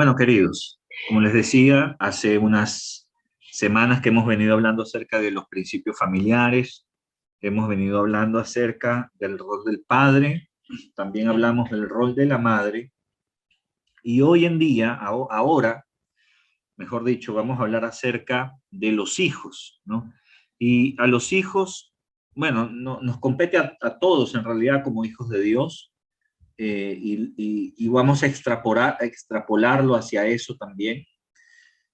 Bueno, queridos, como les decía, hace unas semanas que hemos venido hablando acerca de los principios familiares, hemos venido hablando acerca del rol del padre, también hablamos del rol de la madre, y hoy en día, ahora, mejor dicho, vamos a hablar acerca de los hijos, ¿no? Y a los hijos, bueno, nos compete a todos en realidad como hijos de Dios, y vamos a extrapolarlo hacia eso también.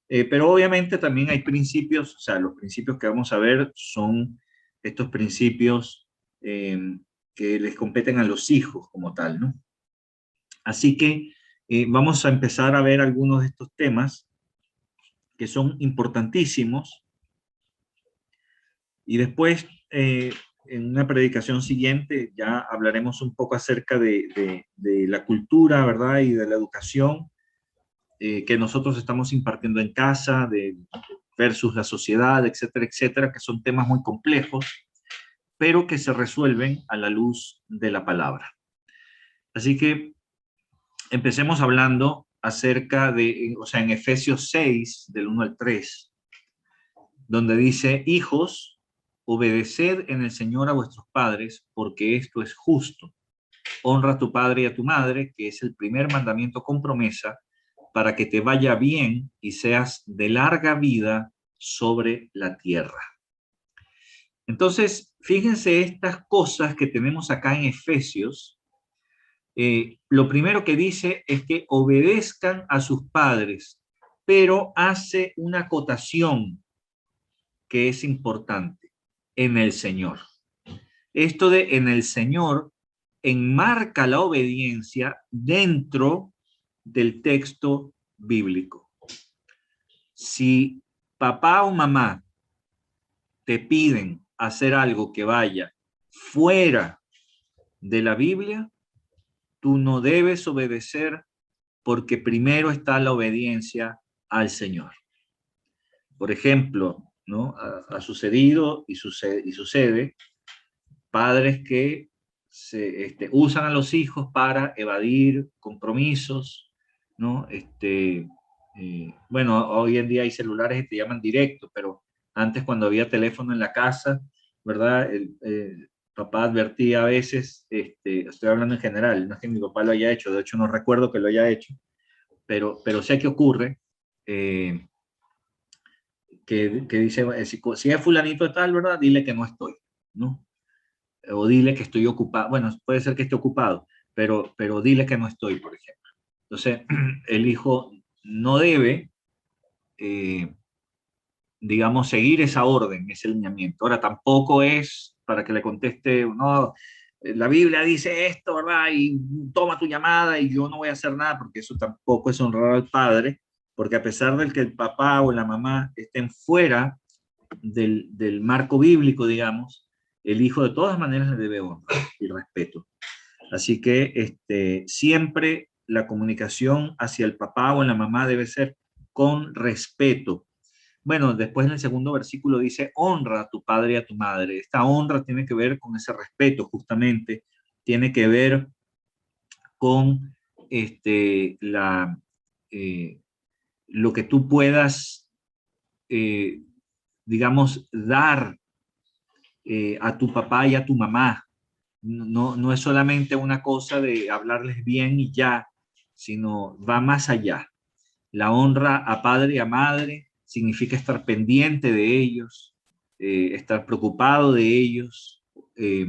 Pero obviamente también hay principios, o sea, los principios que vamos a ver son estos principios eh, que les competen a los hijos como tal, ¿no? Así que vamos a empezar a ver algunos de estos temas que son importantísimos y después en una predicación siguiente ya hablaremos un poco acerca de la cultura, ¿verdad? Y de la educación que nosotros estamos impartiendo en casa, versus la sociedad, etcétera, etcétera, que son temas muy complejos, pero que se resuelven a la luz de la palabra. Así que empecemos hablando acerca de, o sea, en Efesios 6, del 1 al 3, donde dice: hijos, obedeced en el Señor a vuestros padres, porque esto es justo. Honra a tu padre y a tu madre, que es el primer mandamiento con promesa, para que te vaya bien y seas de larga vida sobre la tierra. Entonces, fíjense estas cosas que tenemos acá en Efesios. Lo primero que dice es que obedezcan a sus padres, pero hace una acotación que es importante: en el Señor. Esto de en el Señor enmarca la obediencia dentro del texto bíblico. Si papá o mamá te piden hacer algo que vaya fuera de la Biblia, tú no debes obedecer, porque primero está la obediencia al Señor. Por ejemplo, ¿no? Ha sucedido y sucede padres que usan a los hijos para evadir compromisos, ¿no? Bueno, hoy en día hay celulares que te llaman directo, pero antes, cuando había teléfono en la casa, ¿verdad? El papá advertía a veces, estoy hablando en general, no es que mi papá lo haya hecho, de hecho no recuerdo que lo haya hecho, pero sé que ocurre, eh, que dice: si es fulanito de tal, ¿verdad? Dile que no estoy, ¿no? O dile que estoy ocupado. Bueno, puede ser que esté ocupado, pero dile que no estoy, por ejemplo. Entonces, el hijo no debe, eh, digamos, seguir esa orden, ese lineamiento. Ahora, tampoco es para que le conteste: no, la Biblia dice esto, ¿verdad? Y toma tu llamada y yo no voy a hacer nada, porque eso tampoco es honrar al padre, porque a pesar de que el papá o la mamá estén fuera del marco bíblico, digamos, el hijo de todas maneras le debe honra y respeto. Así que siempre la comunicación hacia el papá o la mamá debe ser con respeto. Bueno, después en el segundo versículo dice: honra a tu padre y a tu madre. Esta honra tiene que ver con ese respeto, justamente, tiene que ver con eh, lo que tú puedas, eh, digamos, dar a tu papá y a tu mamá. No es solamente una cosa de hablarles bien y ya, sino va más allá. La honra a padre y a madre significa estar pendiente de ellos, estar preocupado de ellos, eh,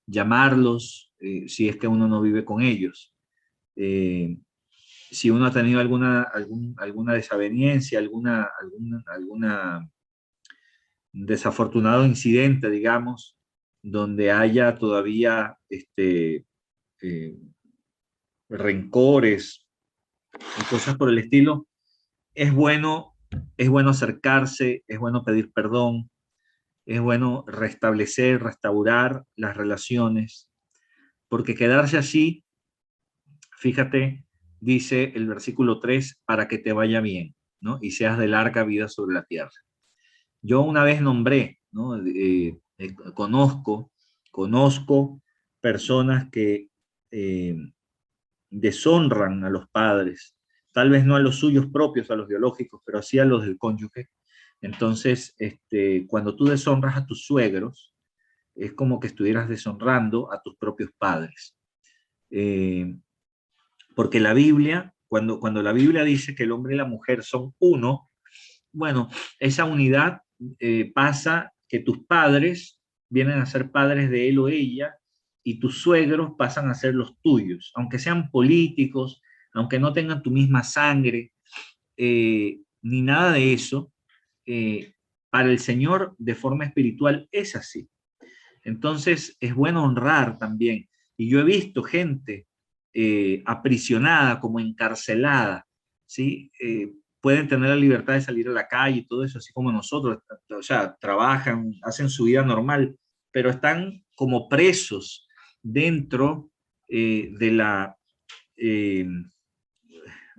llamarlos si es que uno no vive con ellos. Eh, si uno ha tenido alguna desaveniencia, alguna desafortunado incidente, digamos, donde haya todavía eh, rencores y cosas por el estilo, es bueno, es bueno acercarse, es bueno pedir perdón, es bueno restablecer, restaurar las relaciones, porque quedarse así, fíjate, dice el versículo 3: para que te vaya bien, ¿no? Y seas de larga vida sobre la tierra. Yo una vez nombré, ¿no? Conozco personas que eh, deshonran a los padres, tal vez no a los suyos propios, a los biológicos, pero sí a los del cónyuge. Entonces, cuando tú deshonras a tus suegros, es como que estuvieras deshonrando a tus propios padres. Eh, Porque la Biblia, cuando la Biblia dice que el hombre y la mujer son uno, bueno, esa unidad pasa que tus padres vienen a ser padres de él o ella y tus suegros pasan a ser los tuyos, aunque sean políticos, aunque no tengan tu misma sangre, ni nada de eso. Para el Señor de forma espiritual es así. Entonces es bueno honrar también. Y yo he visto gente aprisionada, como encarcelada, ¿sí? Pueden tener la libertad de salir a la calle y todo eso, así como nosotros, o sea, trabajan, hacen su vida normal, pero están como presos dentro de la, eh,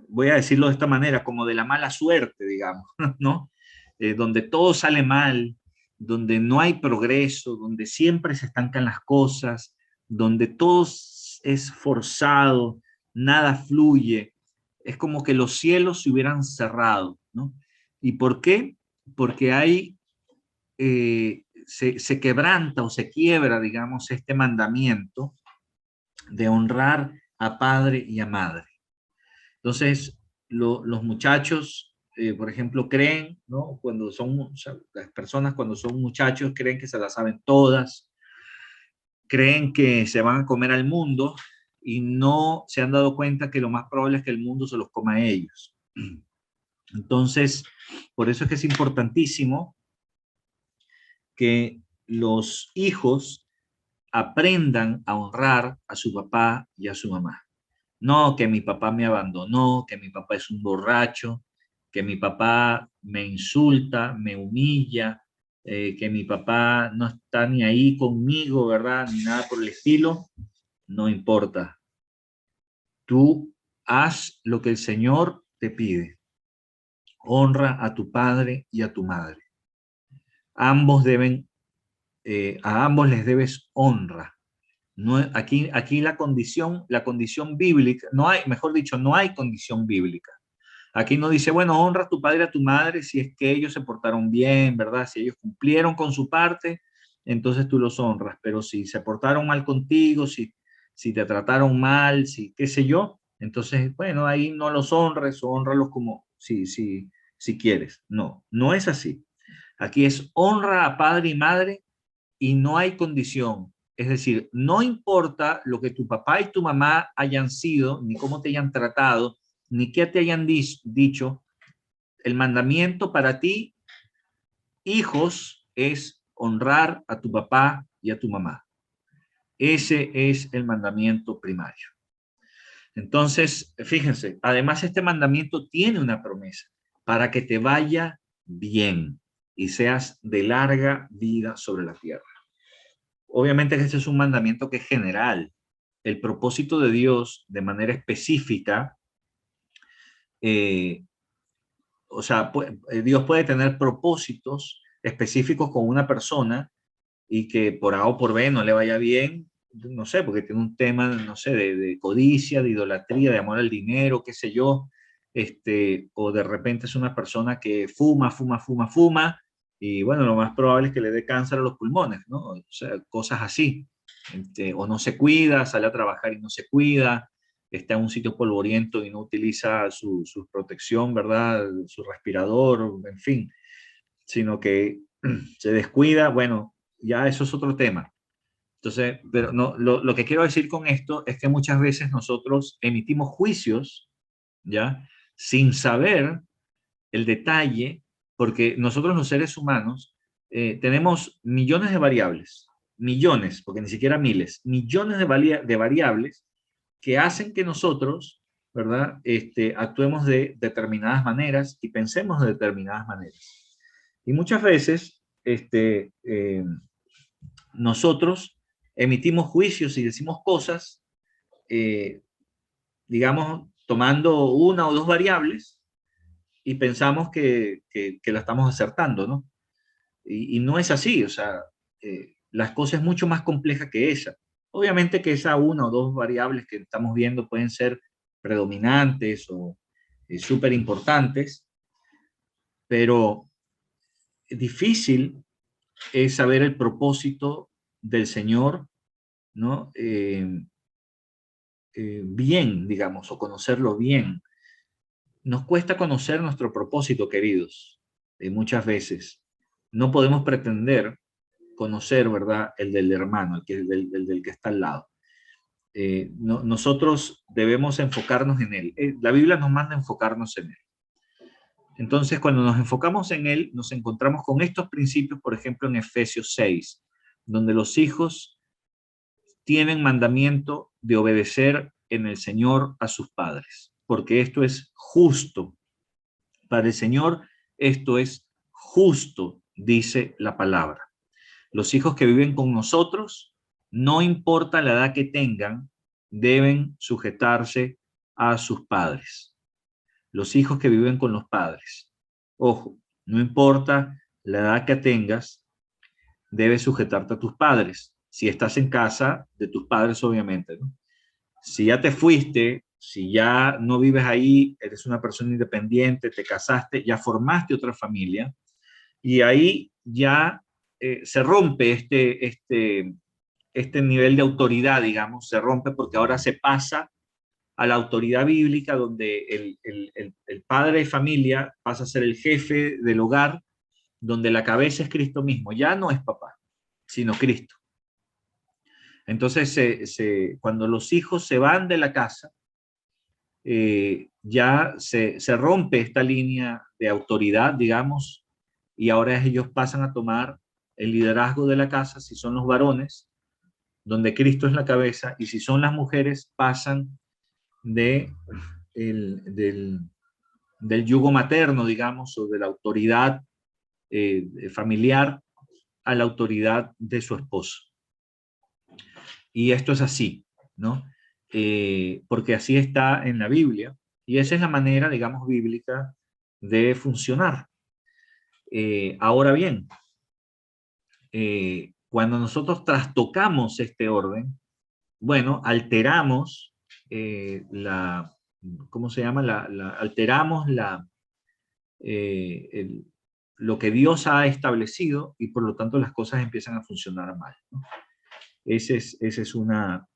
voy a decirlo de esta manera, como de la mala suerte, digamos, ¿no? Donde todo sale mal, donde no hay progreso, donde siempre se estancan las cosas, donde todo es forzado, nada fluye. Es como que los cielos se hubieran cerrado, ¿no? ¿Y por qué? Porque hay, se quebranta o se quiebra, digamos, este mandamiento de honrar a padre y a madre. Entonces, los muchachos, por ejemplo, creen, ¿no? Cuando son, o sea, las personas cuando son muchachos creen que se las saben todas, creen que se van a comer al mundo y no se han dado cuenta que lo más probable es que el mundo se los coma a ellos. Entonces, por eso es que es importantísimo que los hijos aprendan a honrar a su papá y a su mamá. No, que mi papá me abandonó, que mi papá es un borracho, que mi papá me insulta, me humilla, que mi papá no está ni ahí conmigo, ¿verdad? Ni nada por el estilo. No importa. Tú haz lo que el Señor te pide. Honra a tu padre y a tu madre. Ambos deben, a ambos les debes honra. No, aquí la condición bíblica, no hay, mejor dicho, no hay condición bíblica. Aquí no dice, bueno, honra a tu padre y a tu madre si es que ellos se portaron bien, ¿verdad? Si ellos cumplieron con su parte, entonces tú los honras. Pero si se portaron mal contigo, si te trataron mal, si qué sé yo, entonces, bueno, ahí no los honres o honralos como si quieres. No, no es así. Aquí es honra a padre y madre y no hay condición. Es decir, no importa lo que tu papá y tu mamá hayan sido, ni cómo te hayan tratado, ni qué te hayan dicho, el mandamiento para ti, hijos, es honrar a tu papá y a tu mamá. Ese es el mandamiento primario. Entonces, fíjense, además este mandamiento tiene una promesa para que te vaya bien y seas de larga vida sobre la tierra. Obviamente que ese es un mandamiento que es general. El propósito de Dios de manera específica, eh, o sea, Dios puede tener propósitos específicos con una persona y que por A o por B no le vaya bien, no sé, porque tiene un tema, no sé, de codicia, de idolatría, de amor al dinero, qué sé yo, o de repente es una persona que fuma, y bueno, lo más probable es que le dé cáncer a los pulmones, ¿no? O sea, cosas así. O no se cuida, sale a trabajar y no se cuida, está en un sitio polvoriento y no utiliza su protección, ¿verdad? Su respirador, en fin, sino que se descuida, bueno, ya eso es otro tema. Entonces, pero no, lo que quiero decir con esto es que muchas veces nosotros emitimos juicios, ¿ya? Sin saber el detalle, porque nosotros los seres humanos tenemos millones de variables, millones, porque ni siquiera miles, millones de variables que hacen que nosotros, ¿verdad? Actuemos de determinadas maneras y pensemos de determinadas maneras. Y muchas veces, nosotros emitimos juicios y decimos cosas, eh, digamos, tomando una o dos variables y pensamos que la estamos acertando, ¿no? Y no es así, o sea, las cosas es mucho más compleja que esa. Obviamente que esa una o dos variables que estamos viendo pueden ser predominantes súper importantes, pero difícil es saber el propósito del Señor, ¿no? Bien, digamos, o conocerlo bien. Nos cuesta conocer nuestro propósito, queridos, muchas veces. No podemos pretender conocer, ¿verdad?, el del hermano, el del que está al lado. Nosotros debemos enfocarnos en él. La Biblia nos manda a enfocarnos en él. Entonces, cuando nos enfocamos en él, nos encontramos con estos principios, por ejemplo, en Efesios 6, donde los hijos tienen mandamiento de obedecer en el Señor a sus padres, porque esto es justo. Para el Señor, esto es justo, dice la palabra. Los hijos que viven con nosotros, no importa la edad que tengan, deben sujetarse a sus padres. Los hijos que viven con los padres. Ojo, no importa la edad que tengas, debes sujetarte a tus padres. Si estás en casa de tus padres, obviamente, ¿no? Si ya te fuiste, si ya no vives ahí, eres una persona independiente, te casaste, ya formaste otra familia, y ahí ya se rompe este nivel de autoridad, digamos, se rompe porque ahora se pasa a la autoridad bíblica, donde el padre de familia pasa a ser el jefe del hogar, donde la cabeza es Cristo mismo, ya no es papá, sino Cristo. Entonces, cuando los hijos se van de la casa, ya se rompe esta línea de autoridad, digamos, y ahora ellos pasan a tomar el liderazgo de la casa, si son los varones, donde Cristo es la cabeza, y si son las mujeres, pasan de del yugo materno, digamos, o de la autoridad familiar a la autoridad de su esposo. Y esto es así, ¿no? Porque así está en la Biblia, y esa es la manera, digamos, bíblica de funcionar. Ahora bien, cuando nosotros trastocamos este orden, bueno, alteramos ¿cómo se llama? Alteramos el, lo que Dios ha establecido, y por lo tanto las cosas empiezan a funcionar mal, ¿no? Esa es una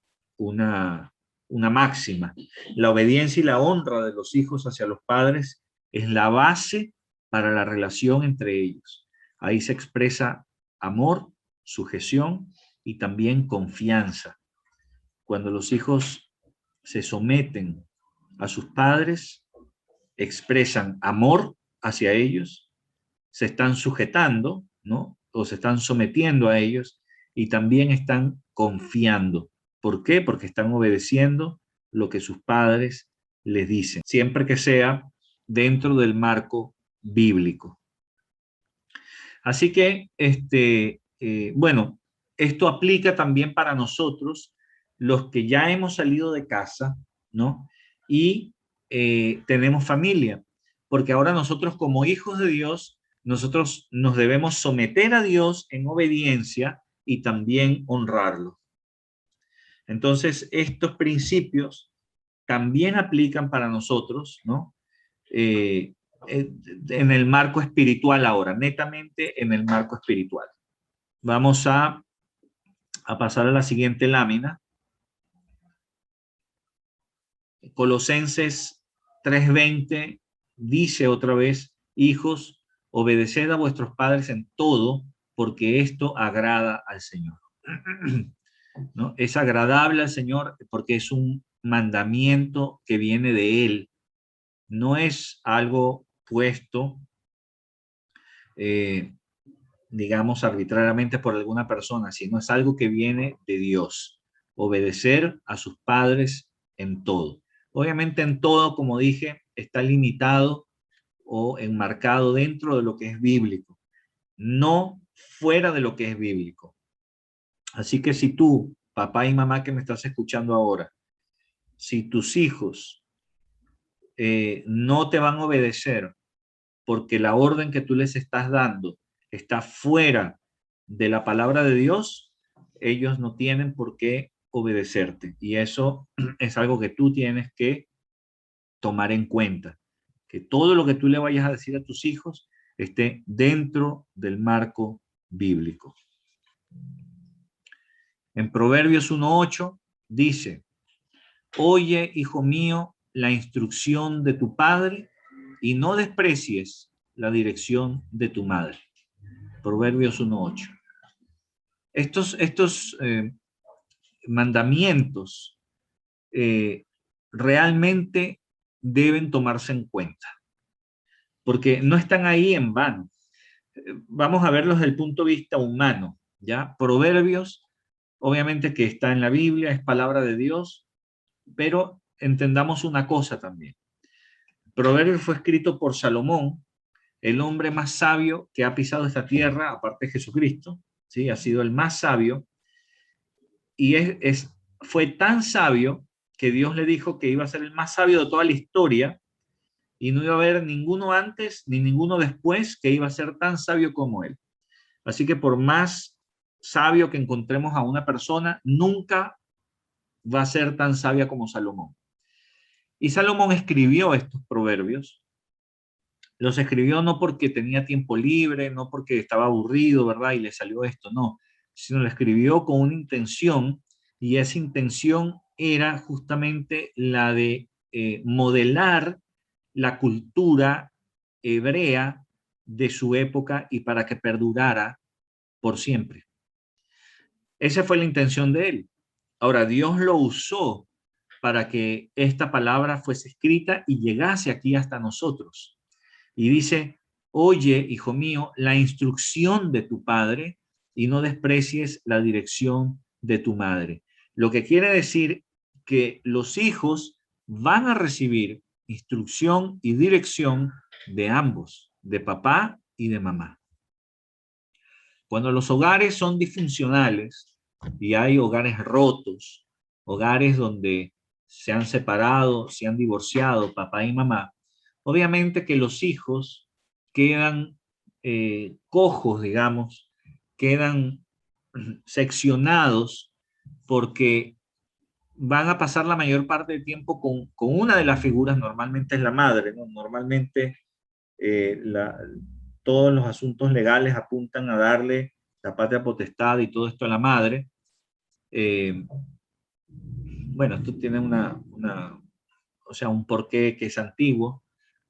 máxima. La obediencia y la honra de los hijos hacia los padres es la base para la relación entre ellos. Ahí se expresa amor, sujeción y también confianza. Cuando los hijos se someten a sus padres, expresan amor hacia ellos, se están sujetando, ¿no? O se están sometiendo a ellos, y también están confiando. ¿Por qué? Porque están obedeciendo lo que sus padres les dicen, siempre que sea dentro del marco bíblico. Así que, bueno, esto aplica también para nosotros, los que ya hemos salido de casa, ¿no? Y tenemos familia, porque ahora nosotros, como hijos de Dios, nosotros nos debemos someter a Dios en obediencia y también honrarlo. Entonces, estos principios también aplican para nosotros, ¿no? En el marco espiritual ahora, netamente en el marco espiritual. Vamos a pasar a la siguiente lámina. Colosenses 3:20 dice otra vez: hijos, obedeced a vuestros padres en todo, porque esto agrada al Señor. ¿No? Es agradable al Señor porque es un mandamiento que viene de Él. No es algo puesto, digamos, arbitrariamente por alguna persona, sino es algo que viene de Dios. Obedecer a sus padres en todo. Obviamente en todo, como dije, está limitado o enmarcado dentro de lo que es bíblico, no fuera de lo que es bíblico. Así que si tú, papá y mamá que me estás escuchando ahora, si tus hijos no te van a obedecer porque la orden que tú les estás dando está fuera de la palabra de Dios, ellos no tienen por qué obedecerte. Y eso es algo que tú tienes que tomar en cuenta. que todo lo que tú le vayas a decir a tus hijos esté dentro del marco bíblico. En Proverbios 1:8 dice: oye, hijo mío, la instrucción de tu padre y no desprecies la dirección de tu madre. Proverbios 1:8. Estos mandamientos realmente deben tomarse en cuenta, porque no están ahí en vano. Vamos a verlos desde el punto de vista humano, ¿ya? Proverbios, obviamente que está en la Biblia, es palabra de Dios, pero entendamos una cosa también. Proverbios fue escrito por Salomón, el hombre más sabio que ha pisado esta tierra, aparte de Jesucristo, ¿sí? Ha sido el más sabio, y fue tan sabio que Dios le dijo que iba a ser el más sabio de toda la historia, y no iba a haber ninguno antes ni ninguno después que iba a ser tan sabio como él. Así que por más sabio que encontremos a una persona, nunca va a ser tan sabia como Salomón. Y Salomón escribió estos proverbios. Los escribió no porque tenía tiempo libre, no porque estaba aburrido, ¿verdad? Y le salió esto, no. Sino lo escribió con una intención, y esa intención era justamente la de modelar la cultura hebrea de su época y para que perdurara por siempre. Esa fue la intención de él. Ahora, Dios lo usó para que esta palabra fuese escrita y llegase aquí hasta nosotros. Y dice: oye, hijo mío, la instrucción de tu padre y no desprecies la dirección de tu madre. Lo que quiere decir que los hijos van a recibir instrucción y dirección de ambos, de papá y de mamá. Cuando los hogares son disfuncionales y hay hogares rotos, hogares donde se han separado, se han divorciado papá y mamá, obviamente que los hijos quedan cojos, digamos, quedan seccionados, porque van a pasar la mayor parte del tiempo con una de las figuras. Normalmente es la madre, ¿no? Normalmente eh, la, todos los asuntos legales apuntan a darle la patria potestad y todo esto a la madre. Bueno, esto tiene o sea, un porqué que es antiguo.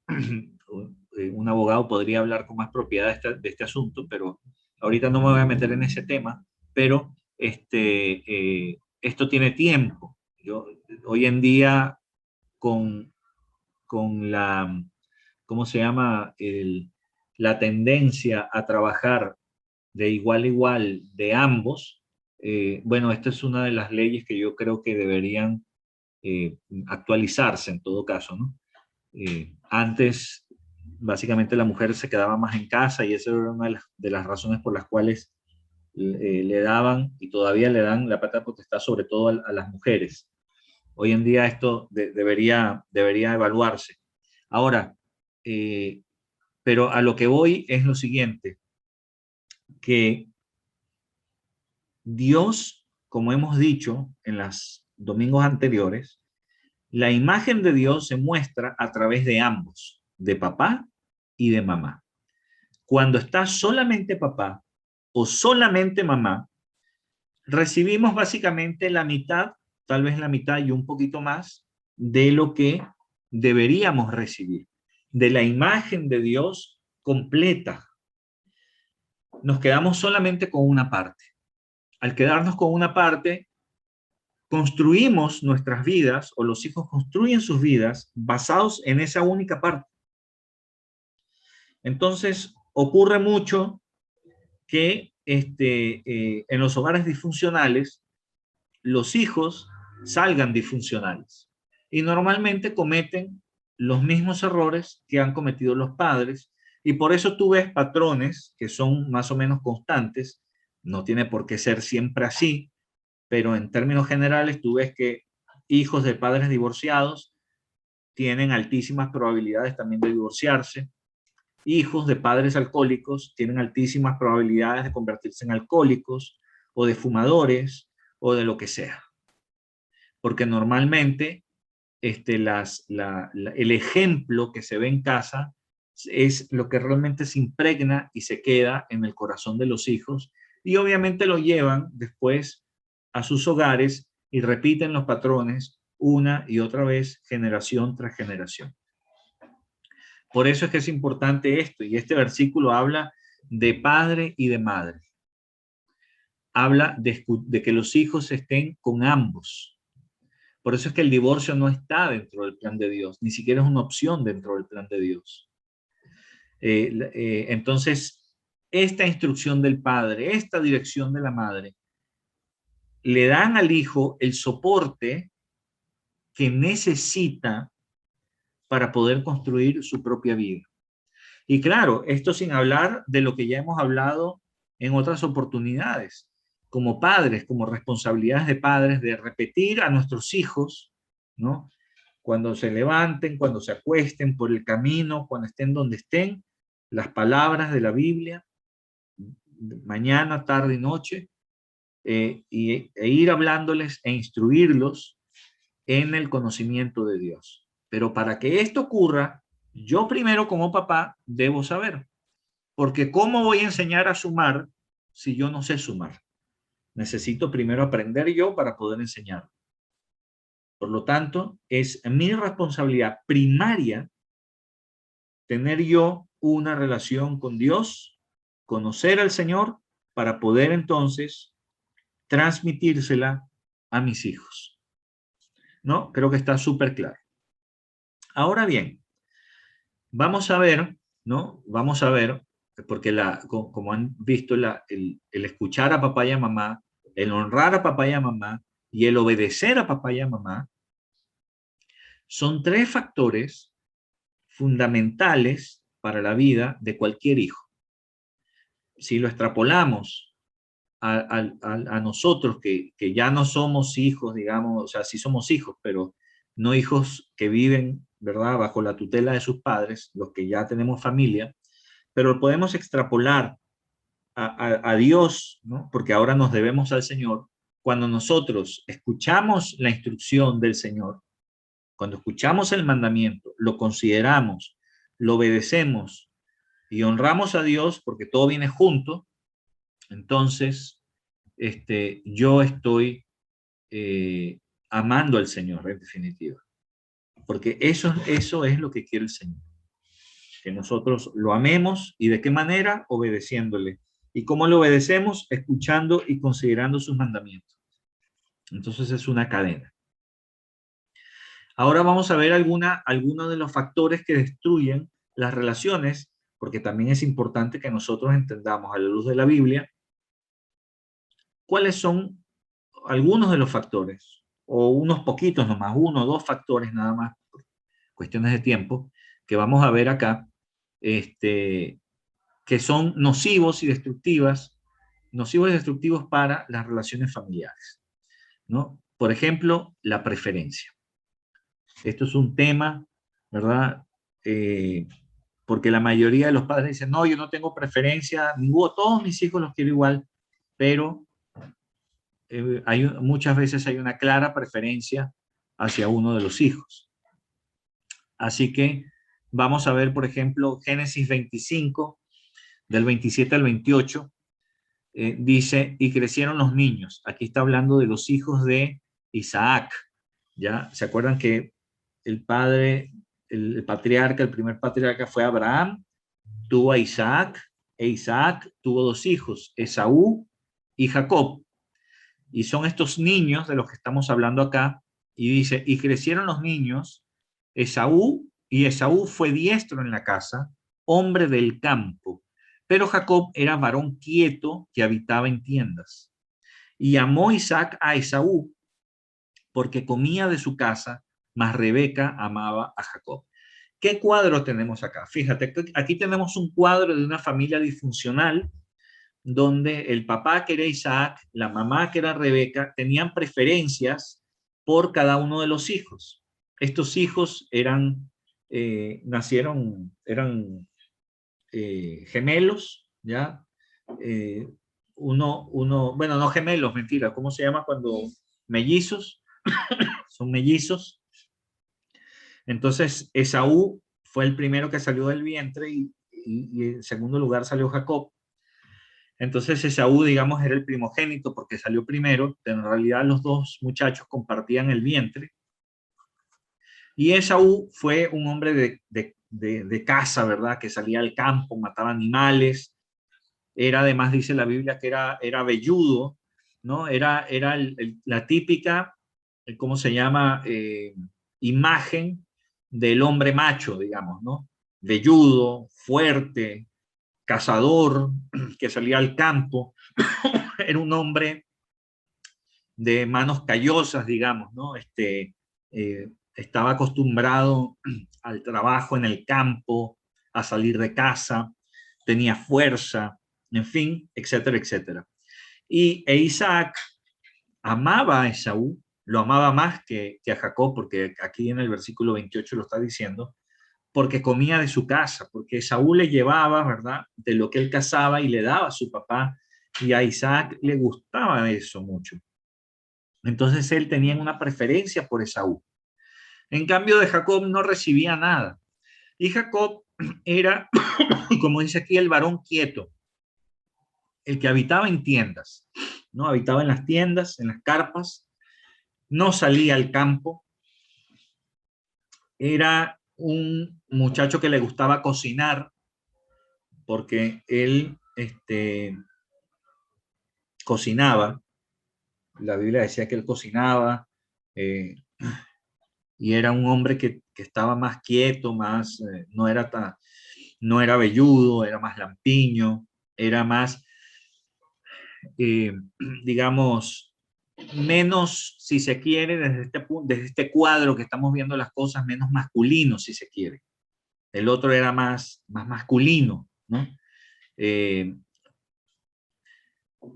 Un abogado podría hablar con más propiedad de este asunto, pero ahorita no me voy a meter en ese tema. Pero esto tiene tiempo. Hoy en día, con la, ¿cómo se llama? La tendencia a trabajar de igual a igual de ambos, bueno, esta es una de las leyes que yo creo que deberían actualizarse en todo caso, ¿no? Antes, básicamente, la mujer se quedaba más en casa, y esa era una de las razones por las cuales le daban y todavía le dan la patria potestad, sobre todo a las mujeres. Hoy en día esto debería evaluarse. Ahora, pero a lo que voy es lo siguiente, que Dios, como hemos dicho en los domingos anteriores, la imagen de Dios se muestra a través de ambos, de papá y de mamá. Cuando está solamente papá o solamente mamá, recibimos básicamente la mitad, tal vez la mitad y un poquito más, de lo que deberíamos recibir, de la imagen de Dios completa. Nos quedamos solamente con una parte. Al quedarnos con una parte, construimos nuestras vidas, o los hijos construyen sus vidas basados en esa única parte. Entonces, ocurre mucho que en los hogares disfuncionales, los hijos salgan disfuncionales y normalmente cometen los mismos errores que han cometido los padres, y por eso tú ves patrones que son más o menos constantes. No tiene por qué ser siempre así, pero en términos generales tú ves que hijos de padres divorciados tienen altísimas probabilidades también de divorciarse. Hijos de padres alcohólicos tienen altísimas probabilidades de convertirse en alcohólicos, o de fumadores, o de lo que sea. Porque normalmente el ejemplo que se ve en casa es lo que realmente se impregna y se queda en el corazón de los hijos, y obviamente lo llevan después a sus hogares y repiten los patrones una y otra vez, generación tras generación. Por eso es que es importante esto, y este versículo habla de padre y de madre. Habla de que los hijos estén con ambos. Por eso es que el divorcio no está dentro del plan de Dios, ni siquiera es una opción dentro del plan de Dios. Entonces, esta instrucción del padre, esta dirección de la madre, le dan al hijo el soporte que necesita para poder construir su propia vida. Y claro, esto sin hablar de lo que ya hemos hablado en otras oportunidades, como padres, como responsabilidades de padres, de repetir a nuestros hijos, ¿no? Cuando se levanten, cuando se acuesten por el camino, cuando estén donde estén, las palabras de la Biblia, mañana, tarde y noche, e ir hablándoles e instruirlos en el conocimiento de Dios. Pero para que esto ocurra, yo primero como papá debo saber, porque ¿cómo voy a enseñar a sumar si yo no sé sumar? Necesito primero aprender yo para poder enseñar. Por lo tanto, es mi responsabilidad primaria tener yo una relación con Dios, conocer al Señor, para poder entonces transmitírsela a mis hijos. ¿No? Creo que está súper claro. Ahora bien, vamos a ver, ¿no? Vamos a ver, porque como han visto, el escuchar a papá y a mamá, el honrar a papá y a mamá y el obedecer a papá y a mamá, son tres factores fundamentales para la vida de cualquier hijo. Si lo extrapolamos a nosotros, que ya no somos hijos, digamos, o sea, sí somos hijos, pero no hijos que viven, ¿verdad?, bajo la tutela de sus padres, los que ya tenemos familia, pero podemos extrapolar a Dios, ¿no? Porque ahora nos debemos al Señor. Cuando nosotros escuchamos la instrucción del Señor, cuando escuchamos el mandamiento, lo consideramos, lo obedecemos y honramos a Dios, porque todo viene junto, entonces yo estoy amando al Señor, en definitiva. Porque eso es lo que quiere el Señor. Que nosotros lo amemos, y de qué manera, obedeciéndole. ¿Y cómo lo obedecemos? Escuchando y considerando sus mandamientos. Entonces es una cadena. Ahora vamos a ver algunos de los factores que destruyen las relaciones, porque también es importante que nosotros entendamos a la luz de la Biblia cuáles son algunos de los factores, o unos poquitos nomás, uno o dos factores nada más, por cuestiones de tiempo, que vamos a ver acá, que son nocivos y destructivos para las relaciones familiares, ¿no? Por ejemplo, la preferencia. Esto es un tema, ¿verdad? Porque la mayoría de los padres dicen, no, yo no tengo preferencia, todos mis hijos los quiero igual, pero muchas veces hay una clara preferencia hacia uno de los hijos. Así que vamos a ver, por ejemplo, Génesis 25, del 27 al 28, dice, y crecieron los niños. Aquí está hablando de los hijos de Isaac. ¿Ya? ¿Se acuerdan que el padre, el patriarca, el primer patriarca fue Abraham, tuvo a Isaac, e Isaac tuvo dos hijos, Esaú y Jacob? Y son estos niños de los que estamos hablando acá, y dice, y crecieron los niños, Esaú fue diestro en la casa, hombre del campo, pero Jacob era varón quieto que habitaba en tiendas. Y amó Isaac a Esaú, porque comía de su casa, mas Rebeca amaba a Jacob. ¿Qué cuadro tenemos acá? Fíjate, aquí tenemos un cuadro de una familia disfuncional, donde el papá, que era Isaac, la mamá, que era Rebeca, tenían preferencias por cada uno de los hijos. Estos hijos eran gemelos, ¿ya? Bueno, no gemelos, mentira, ¿cómo se llama cuando mellizos? Son mellizos. Entonces, Esaú fue el primero que salió del vientre y en segundo lugar salió Jacob. Entonces, Esaú, digamos, era el primogénito porque salió primero, pero en realidad los dos muchachos compartían el vientre. Y Esaú fue un hombre de caza, ¿verdad? Que salía al campo, mataba animales. Era, además, dice la Biblia, que era velludo, ¿no? Era la típica, ¿cómo se llama? Imagen del hombre macho, digamos, ¿no? Velludo, fuerte, cazador, que salía al campo. Era un hombre de manos callosas, digamos, ¿no? Estaba acostumbrado al trabajo en el campo, a salir de casa, tenía fuerza, en fin, etcétera, etcétera. Isaac amaba a Esaú, lo amaba más que a Jacob, porque aquí en el versículo 28 lo está diciendo, porque comía de su casa, porque Esaú le llevaba, ¿verdad?, de lo que él cazaba y le daba a su papá, y a Isaac le gustaba eso mucho. Entonces él tenía una preferencia por Esaú. En cambio de Jacob no recibía nada. Y Jacob era, como dice aquí, el varón quieto, el que habitaba en tiendas, ¿no? Habitaba en las tiendas, en las carpas, no salía al campo. Era un muchacho que le gustaba cocinar, porque él cocinaba. La Biblia decía que él cocinaba, eh, y era un hombre que estaba más quieto, más, no era velludo, era más lampiño, era más, eh, digamos, menos, si se quiere, desde este cuadro que estamos viendo las cosas, menos masculino, si se quiere. El otro era más masculino, ¿no? Eh,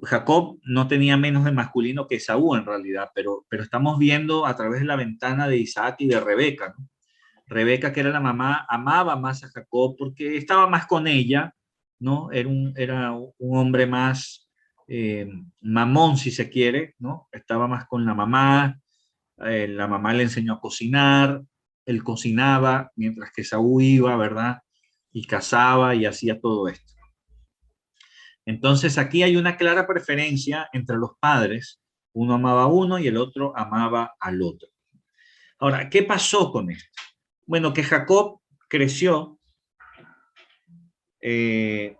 Jacob no tenía menos de masculino que Esaú en realidad, pero estamos viendo a través de la ventana de Isaac y de Rebeca, ¿no? Rebeca, que era la mamá, amaba más a Jacob porque estaba más con ella, ¿no? Era un hombre más mamón, si se quiere, ¿no? Estaba más con la mamá le enseñó a cocinar, él cocinaba, mientras que Saúl iba, ¿verdad? Y cazaba y hacía todo esto. Entonces aquí hay una clara preferencia entre los padres. Uno amaba a uno y el otro amaba al otro. Ahora, ¿qué pasó con esto? Bueno, que Jacob creció. eh,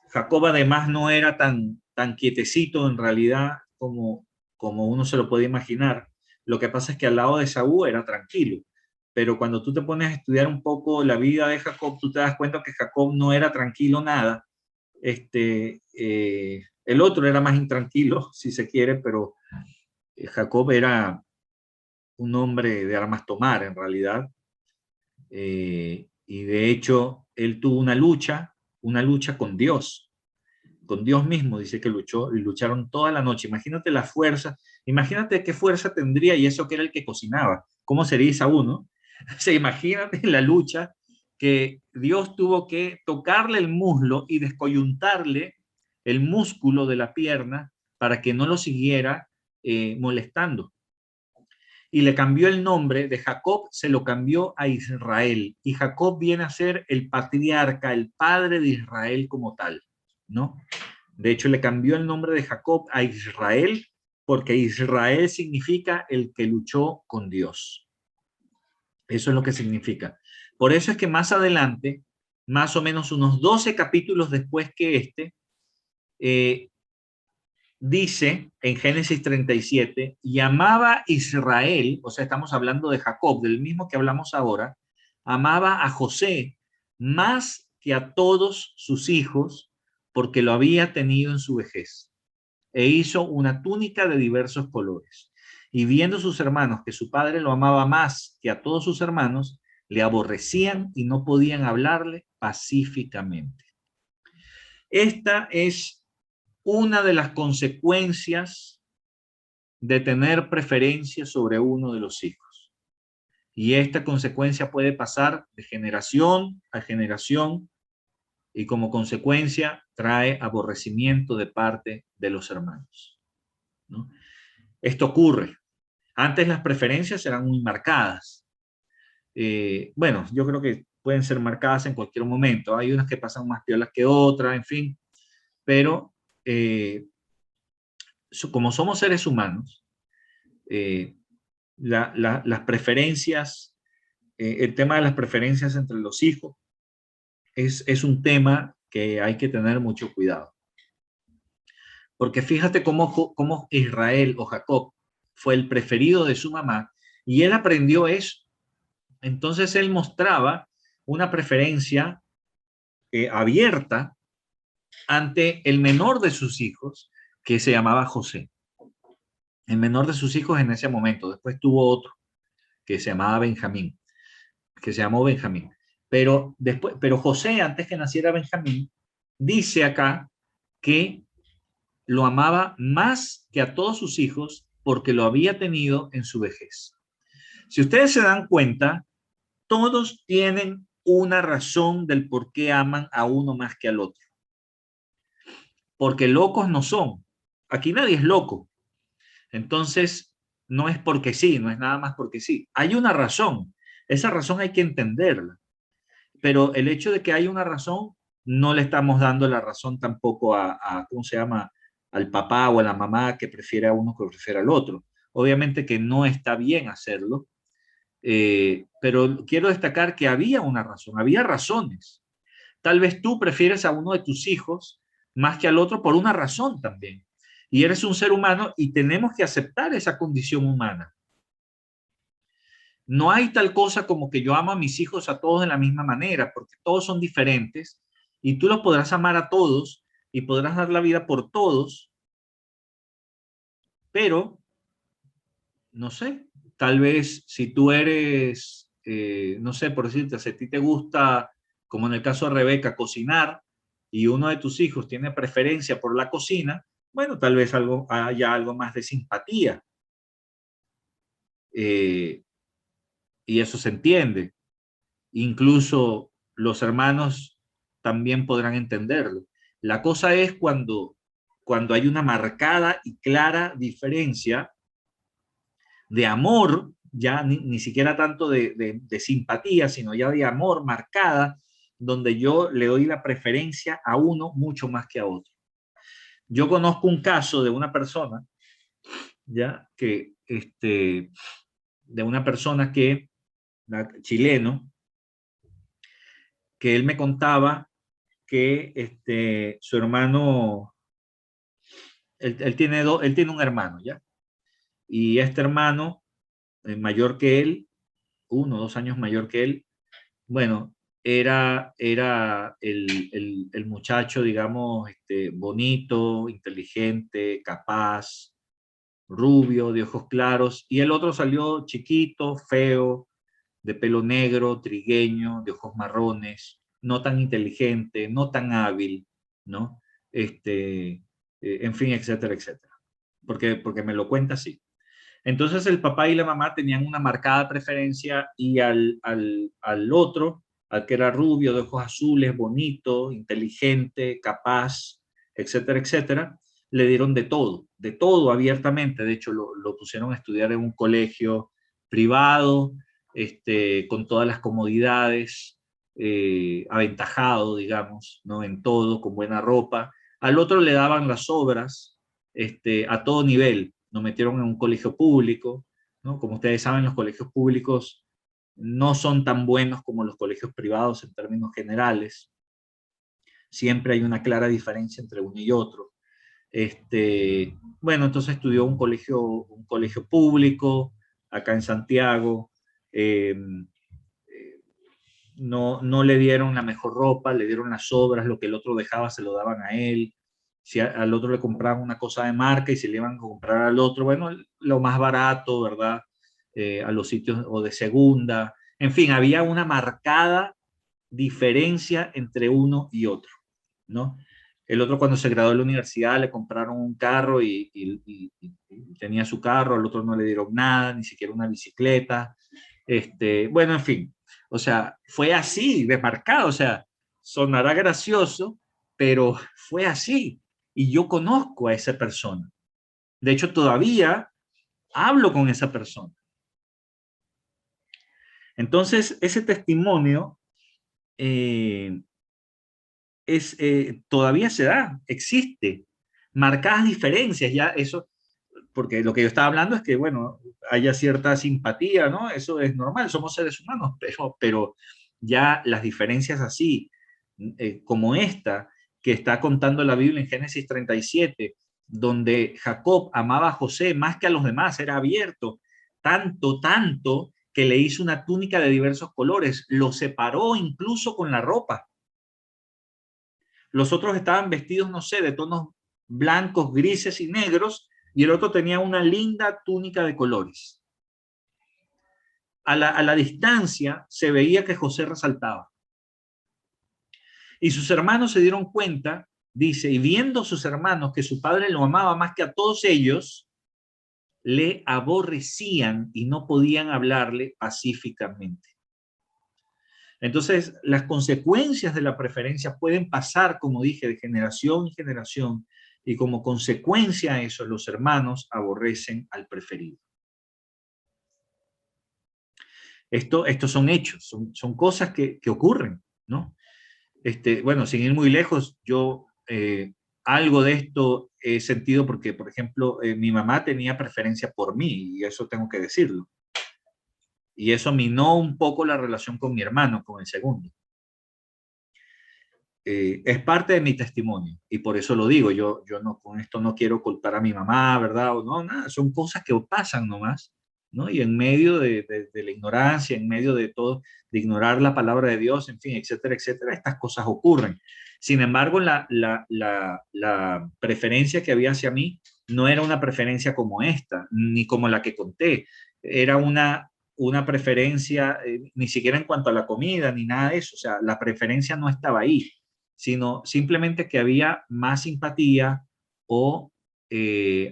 Jacob además no era tan quietecito en realidad como uno se lo puede imaginar. Lo que pasa es que al lado de Saúl era tranquilo. Pero cuando tú te pones a estudiar un poco la vida de Jacob, tú te das cuenta que Jacob no era tranquilo nada. El otro era más intranquilo, si se quiere, pero Jacob era un hombre de armas tomar en realidad. Y de hecho, él tuvo una lucha con Dios mismo, dice que luchó y lucharon toda la noche. Imagínate la fuerza, imagínate qué fuerza tendría, y eso que era el que cocinaba. ¿Cómo sería Saúl, no? O sea, imagínate la lucha que Dios tuvo que tocarle el muslo y descoyuntarle el músculo de la pierna para que no lo siguiera molestando. Y le cambió el nombre de Jacob, se lo cambió a Israel. Y Jacob viene a ser el patriarca, el padre de Israel como tal, ¿no? De hecho, le cambió el nombre de Jacob a Israel porque Israel significa el que luchó con Dios. Eso es lo que significa. Por eso es que más adelante, más o menos unos 12 capítulos después que eh, dice en Génesis 37, y amaba Israel, o sea, estamos hablando de Jacob, del mismo que hablamos ahora, amaba a José más que a todos sus hijos, porque lo había tenido en su vejez, e hizo una túnica de diversos colores. Y viendo sus hermanos que su padre lo amaba más que a todos sus hermanos, le aborrecían y no podían hablarle pacíficamente. Esta es una de las consecuencias de tener preferencia sobre uno de los hijos. Y esta consecuencia puede pasar de generación a generación y como consecuencia trae aborrecimiento de parte de los hermanos, ¿no? Esto ocurre. Antes las preferencias eran muy marcadas. Bueno, yo creo que pueden ser marcadas en cualquier momento. Hay unas que pasan más piolas que otras, en fin, pero como somos seres humanos, eh, las preferencias, el tema de las preferencias entre los hijos es un tema que hay que tener mucho cuidado. Porque fíjate cómo Israel o Jacob fue el preferido de su mamá y él aprendió eso. Entonces él mostraba una preferencia abierta ante el menor de sus hijos, que se llamaba José. El menor de sus hijos en ese momento. Después tuvo otro que se llamaba Benjamín, que se llamó Benjamín. Pero José, antes que naciera Benjamín, dice acá que lo amaba más que a todos sus hijos porque lo había tenido en su vejez. Si ustedes se dan cuenta, todos tienen una razón del por qué aman a uno más que al otro. Porque locos no son. Aquí nadie es loco. Entonces, no es porque sí, no es nada más porque sí. Hay una razón. Esa razón hay que entenderla. Pero el hecho de que hay una razón, no le estamos dando la razón tampoco ¿cómo se llama? Al papá o a la mamá que prefiere a uno que prefiere al otro. Obviamente que no está bien hacerlo, pero quiero destacar que había una razón, había razones. Tal vez tú prefieres a uno de tus hijos más que al otro por una razón también. Y eres un ser humano y tenemos que aceptar esa condición humana. No hay tal cosa como que yo amo a mis hijos a todos de la misma manera, porque todos son diferentes y tú los podrás amar a todos y podrás dar la vida por todos, pero no sé, tal vez si tú eres, no sé, por decirte, si a ti te gusta, como en el caso de Rebeca, cocinar y uno de tus hijos tiene preferencia por la cocina, bueno, tal vez haya algo más de simpatía. Eh, y eso se entiende. Incluso los hermanos también podrán entenderlo. La cosa es cuando hay una marcada y clara diferencia de amor, ya ni siquiera tanto de simpatía, sino ya de amor marcada, donde yo le doy la preferencia a uno mucho más que a otro. Yo conozco un caso de una persona, ya que de una persona que chileno, que él me contaba que su hermano, él tiene un hermano, ¿ya? Y este hermano, mayor que él, 1 o 2 años mayor que él, bueno, era el muchacho, digamos, bonito, inteligente, capaz, rubio, de ojos claros, y el otro salió chiquito, feo, de pelo negro, trigueño, de ojos marrones, no tan inteligente, no tan hábil, ¿no? En fin, etcétera, etcétera. Porque me lo cuenta así. Entonces el papá y la mamá tenían una marcada preferencia y al otro, al que era rubio, de ojos azules, bonito, inteligente, capaz, etcétera, etcétera, le dieron de todo abiertamente. De hecho, lo pusieron a estudiar en un colegio privado, con todas las comodidades, aventajado, digamos, ¿no? En todo, con buena ropa. Al otro le daban las obras, a todo nivel. Nos metieron en un colegio público, ¿no? Como ustedes saben, los colegios públicos no son tan buenos como los colegios privados en términos generales. Siempre hay una clara diferencia entre uno y otro. Bueno, entonces estudió un colegio público acá en Santiago. No le dieron la mejor ropa, le dieron las obras, lo que el otro dejaba se lo daban a él. Si al otro le compraban una cosa de marca y se le iban a comprar al otro, bueno, lo más barato, ¿verdad? A los sitios o de segunda. En fin, había una marcada diferencia entre uno y otro, ¿no? El otro cuando se graduó de la universidad le compraron un carro y tenía su carro, al otro no le dieron nada, ni siquiera una bicicleta. Bueno, en fin, o sea, fue así, desmarcado, o sea, sonará gracioso, pero fue así. Y yo conozco a esa persona. De hecho, todavía hablo con esa persona. Entonces, ese testimonio todavía se da, existe. Marcadas diferencias, ya eso, porque lo que yo estaba hablando es que, bueno, haya cierta simpatía, ¿no? Eso es normal, somos seres humanos, pero ya las diferencias así, como esta que está contando la Biblia en Génesis 37, donde Jacob amaba a José más que a los demás, era abierto, tanto que le hizo una túnica de diversos colores, lo separó incluso con la ropa. Los otros estaban vestidos, no sé, de tonos blancos, grises y negros, y el otro tenía una linda túnica de colores. A la distancia se veía que José resaltaba. Y sus hermanos se dieron cuenta, dice, y viendo sus hermanos que su padre lo amaba más que a todos ellos, le aborrecían y no podían hablarle pacíficamente. Entonces, las consecuencias de la preferencia pueden pasar, como dije, de generación en generación, y como consecuencia a eso, los hermanos aborrecen al preferido. Estos son hechos, son cosas que ocurren, ¿no? Bueno, sin ir muy lejos, yo algo de esto he sentido porque, por ejemplo, mi mamá tenía preferencia por mí, y eso tengo que decirlo. Y eso minó un poco la relación con mi hermano, con el segundo. Es parte de mi testimonio y por eso lo digo, yo no, con esto no quiero culpar a mi mamá, ¿verdad? O no, nada, son cosas que pasan nomás, ¿no? Y en medio de la ignorancia, en medio de todo, de ignorar la palabra de Dios, en fin, etcétera, etcétera, estas cosas ocurren. Sin embargo, la preferencia que había hacia mí no era una preferencia como esta, ni como la que conté, era una preferencia, ni siquiera en cuanto a la comida, ni nada de eso, o sea, la preferencia no estaba ahí, sino simplemente que había más simpatía o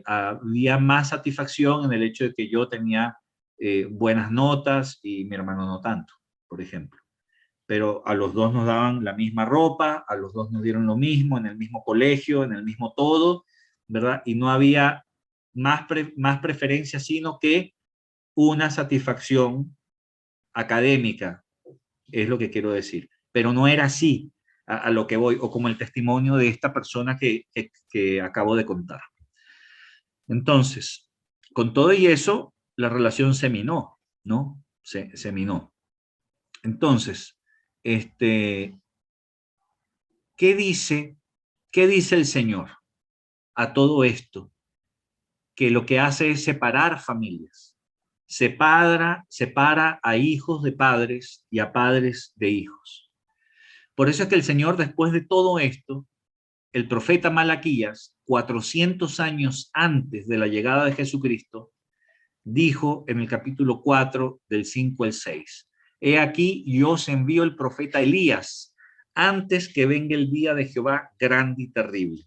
había más satisfacción en el hecho de que yo tenía buenas notas y mi hermano no tanto, por ejemplo. Pero a los dos nos daban la misma ropa, a los dos nos dieron lo mismo, en el mismo colegio, en el mismo todo, ¿verdad? Y no había más preferencia, sino que una satisfacción académica, es lo que quiero decir. Pero no era así a lo que voy, o como el testimonio de esta persona que acabo de contar. Entonces, con todo y eso, la relación se minó, ¿no? Se minó. Entonces, ¿qué dice, ¿qué dice el Señor a todo esto? Que lo que hace es separar familias. Separa a hijos de padres y a padres de hijos. Por eso es que el Señor, después de todo esto, el profeta Malaquías, 400 años antes de la llegada de Jesucristo, dijo en el capítulo 4, del 5 al 6, he aquí yo os envío el profeta Elías, antes que venga el día de Jehová grande y terrible.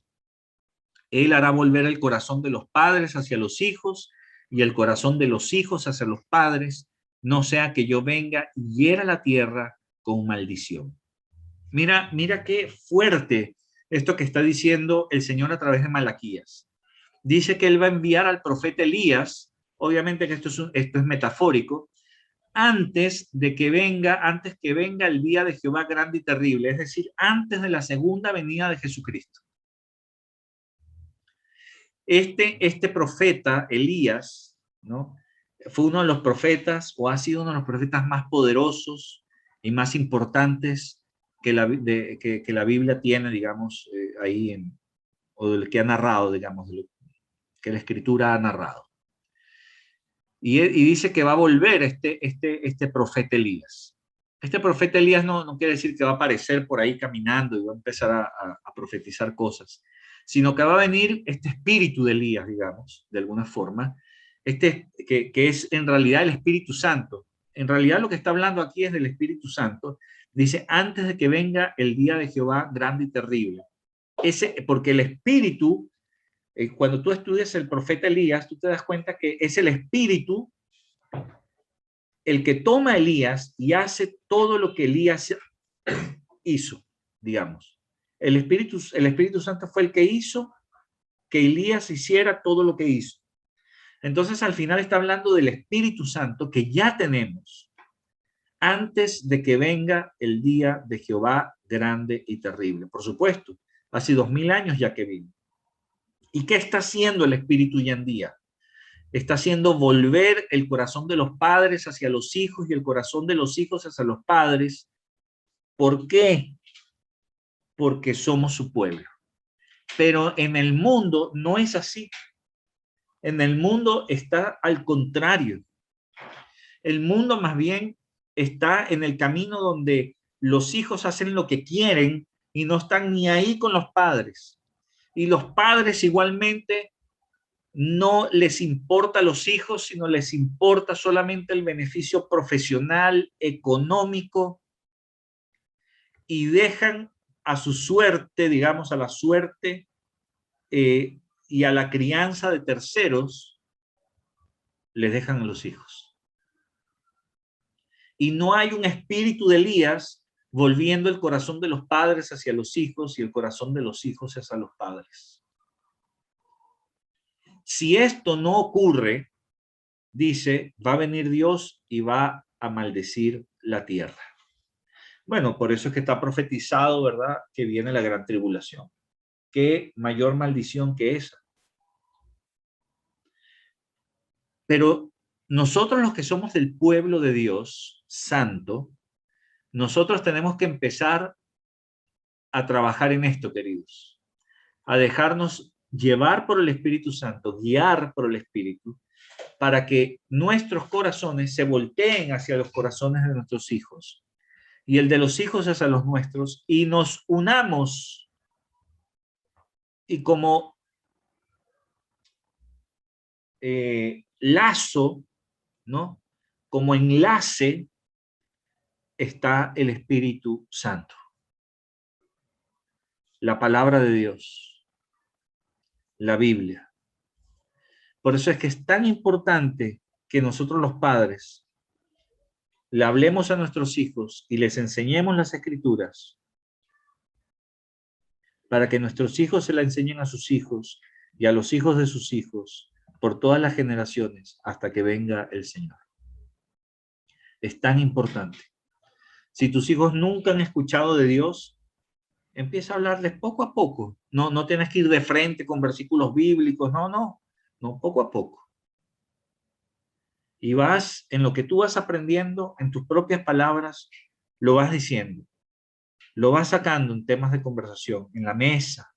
Él hará volver el corazón de los padres hacia los hijos y el corazón de los hijos hacia los padres, no sea que yo venga y hiera la tierra con maldición. Mira qué fuerte esto que está diciendo el Señor a través de Malaquías. Dice que él va a enviar al profeta Elías, obviamente que esto es metafórico, antes que venga el día de Jehová grande y terrible, es decir, antes de la segunda venida de Jesucristo. Este profeta, Elías, ¿no? Fue uno de los profetas, o ha sido uno de los profetas más poderosos y más importantes que la Biblia tiene, digamos, ahí, o del que ha narrado, digamos, que la Escritura ha narrado. Y dice que va a volver este profeta Elías. Este profeta Elías no quiere decir que va a aparecer por ahí caminando y va a empezar a profetizar cosas, sino que va a venir este espíritu de Elías, digamos, de alguna forma, que es en realidad el Espíritu Santo. En realidad lo que está hablando aquí es del Espíritu Santo. Dice, antes de que venga el día de Jehová grande y terrible. Porque el Espíritu, cuando tú estudias el profeta Elías, tú te das cuenta que es el Espíritu el que toma a Elías y hace todo lo que Elías hizo, digamos. El Espíritu Santo fue el que hizo que Elías hiciera todo lo que hizo. Entonces, al final está hablando del Espíritu Santo que ya tenemos. antes de que venga el día de Jehová grande y terrible. Por supuesto, hace 2000 años ya que vino. ¿Y qué está haciendo el Espíritu hoy en día? Está haciendo volver el corazón de los padres hacia los hijos y el corazón de los hijos hacia los padres. ¿Por qué? Porque somos su pueblo. Pero en el mundo no es así. En el mundo está al contrario. El mundo más bien está en el camino donde los hijos hacen lo que quieren y no están ni ahí con los padres. Y los padres igualmente no les importa a los hijos, sino les importa solamente el beneficio profesional, económico, y dejan a su suerte, digamos, a la suerte y a la crianza de terceros, les dejan a los hijos. Y no hay un espíritu de Elías volviendo el corazón de los padres hacia los hijos y el corazón de los hijos hacia los padres. Si esto no ocurre, dice, va a venir Dios y va a maldecir la tierra. Bueno, por eso es que está profetizado, ¿verdad?, que viene la gran tribulación. ¿Qué mayor maldición que esa? Pero nosotros los que somos del pueblo de Dios santo, nosotros tenemos que empezar a trabajar en esto, queridos, a dejarnos llevar por el Espíritu Santo, guiar por el Espíritu, para que nuestros corazones se volteen hacia los corazones de nuestros hijos y el de los hijos hacia los nuestros, y nos unamos, y como lazo, ¿no?, como enlace está el Espíritu Santo, la palabra de Dios, la Biblia. Por eso es que es tan importante que nosotros los padres le hablemos a nuestros hijos y les enseñemos las Escrituras, para que nuestros hijos se la enseñen a sus hijos y a los hijos de sus hijos por todas las generaciones hasta que venga el Señor. Es tan importante. Si tus hijos nunca han escuchado de Dios, empieza a hablarles poco a poco. No tienes que ir de frente con versículos bíblicos, no, poco a poco. Y vas, en lo que tú vas aprendiendo, en tus propias palabras, lo vas diciendo. Lo vas sacando en temas de conversación, en la mesa,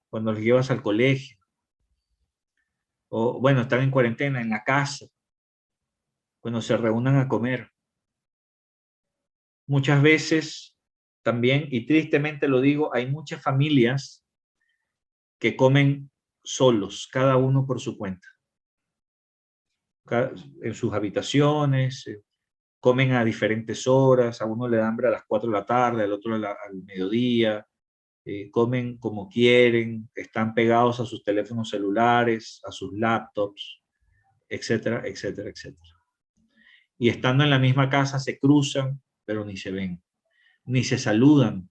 cuando los llevas al colegio, o bueno, están en cuarentena, en la casa, cuando se reúnan a comer. Muchas veces también, y tristemente lo digo, hay muchas familias que comen solos, cada uno por su cuenta, en sus habitaciones, comen a diferentes horas, a uno le da hambre a las 4 de la tarde, al otro al mediodía, comen como quieren, están pegados a sus teléfonos celulares, a sus laptops, etcétera, etcétera, etcétera. Y estando en la misma casa se cruzan, pero ni se ven, ni se saludan,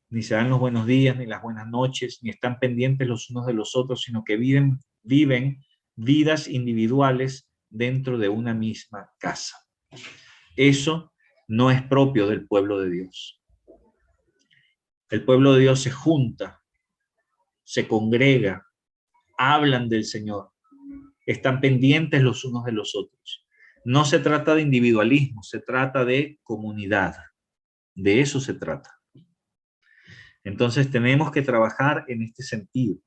ni se dan los buenos días, ni las buenas noches, ni están pendientes los unos de los otros, sino que viven vidas individuales dentro de una misma casa. Eso no es propio del pueblo de Dios. El pueblo de Dios se junta, se congrega, hablan del Señor, están pendientes los unos de los otros. No se trata de individualismo, se trata de comunidad. De eso se trata. Entonces tenemos que trabajar en este sentido.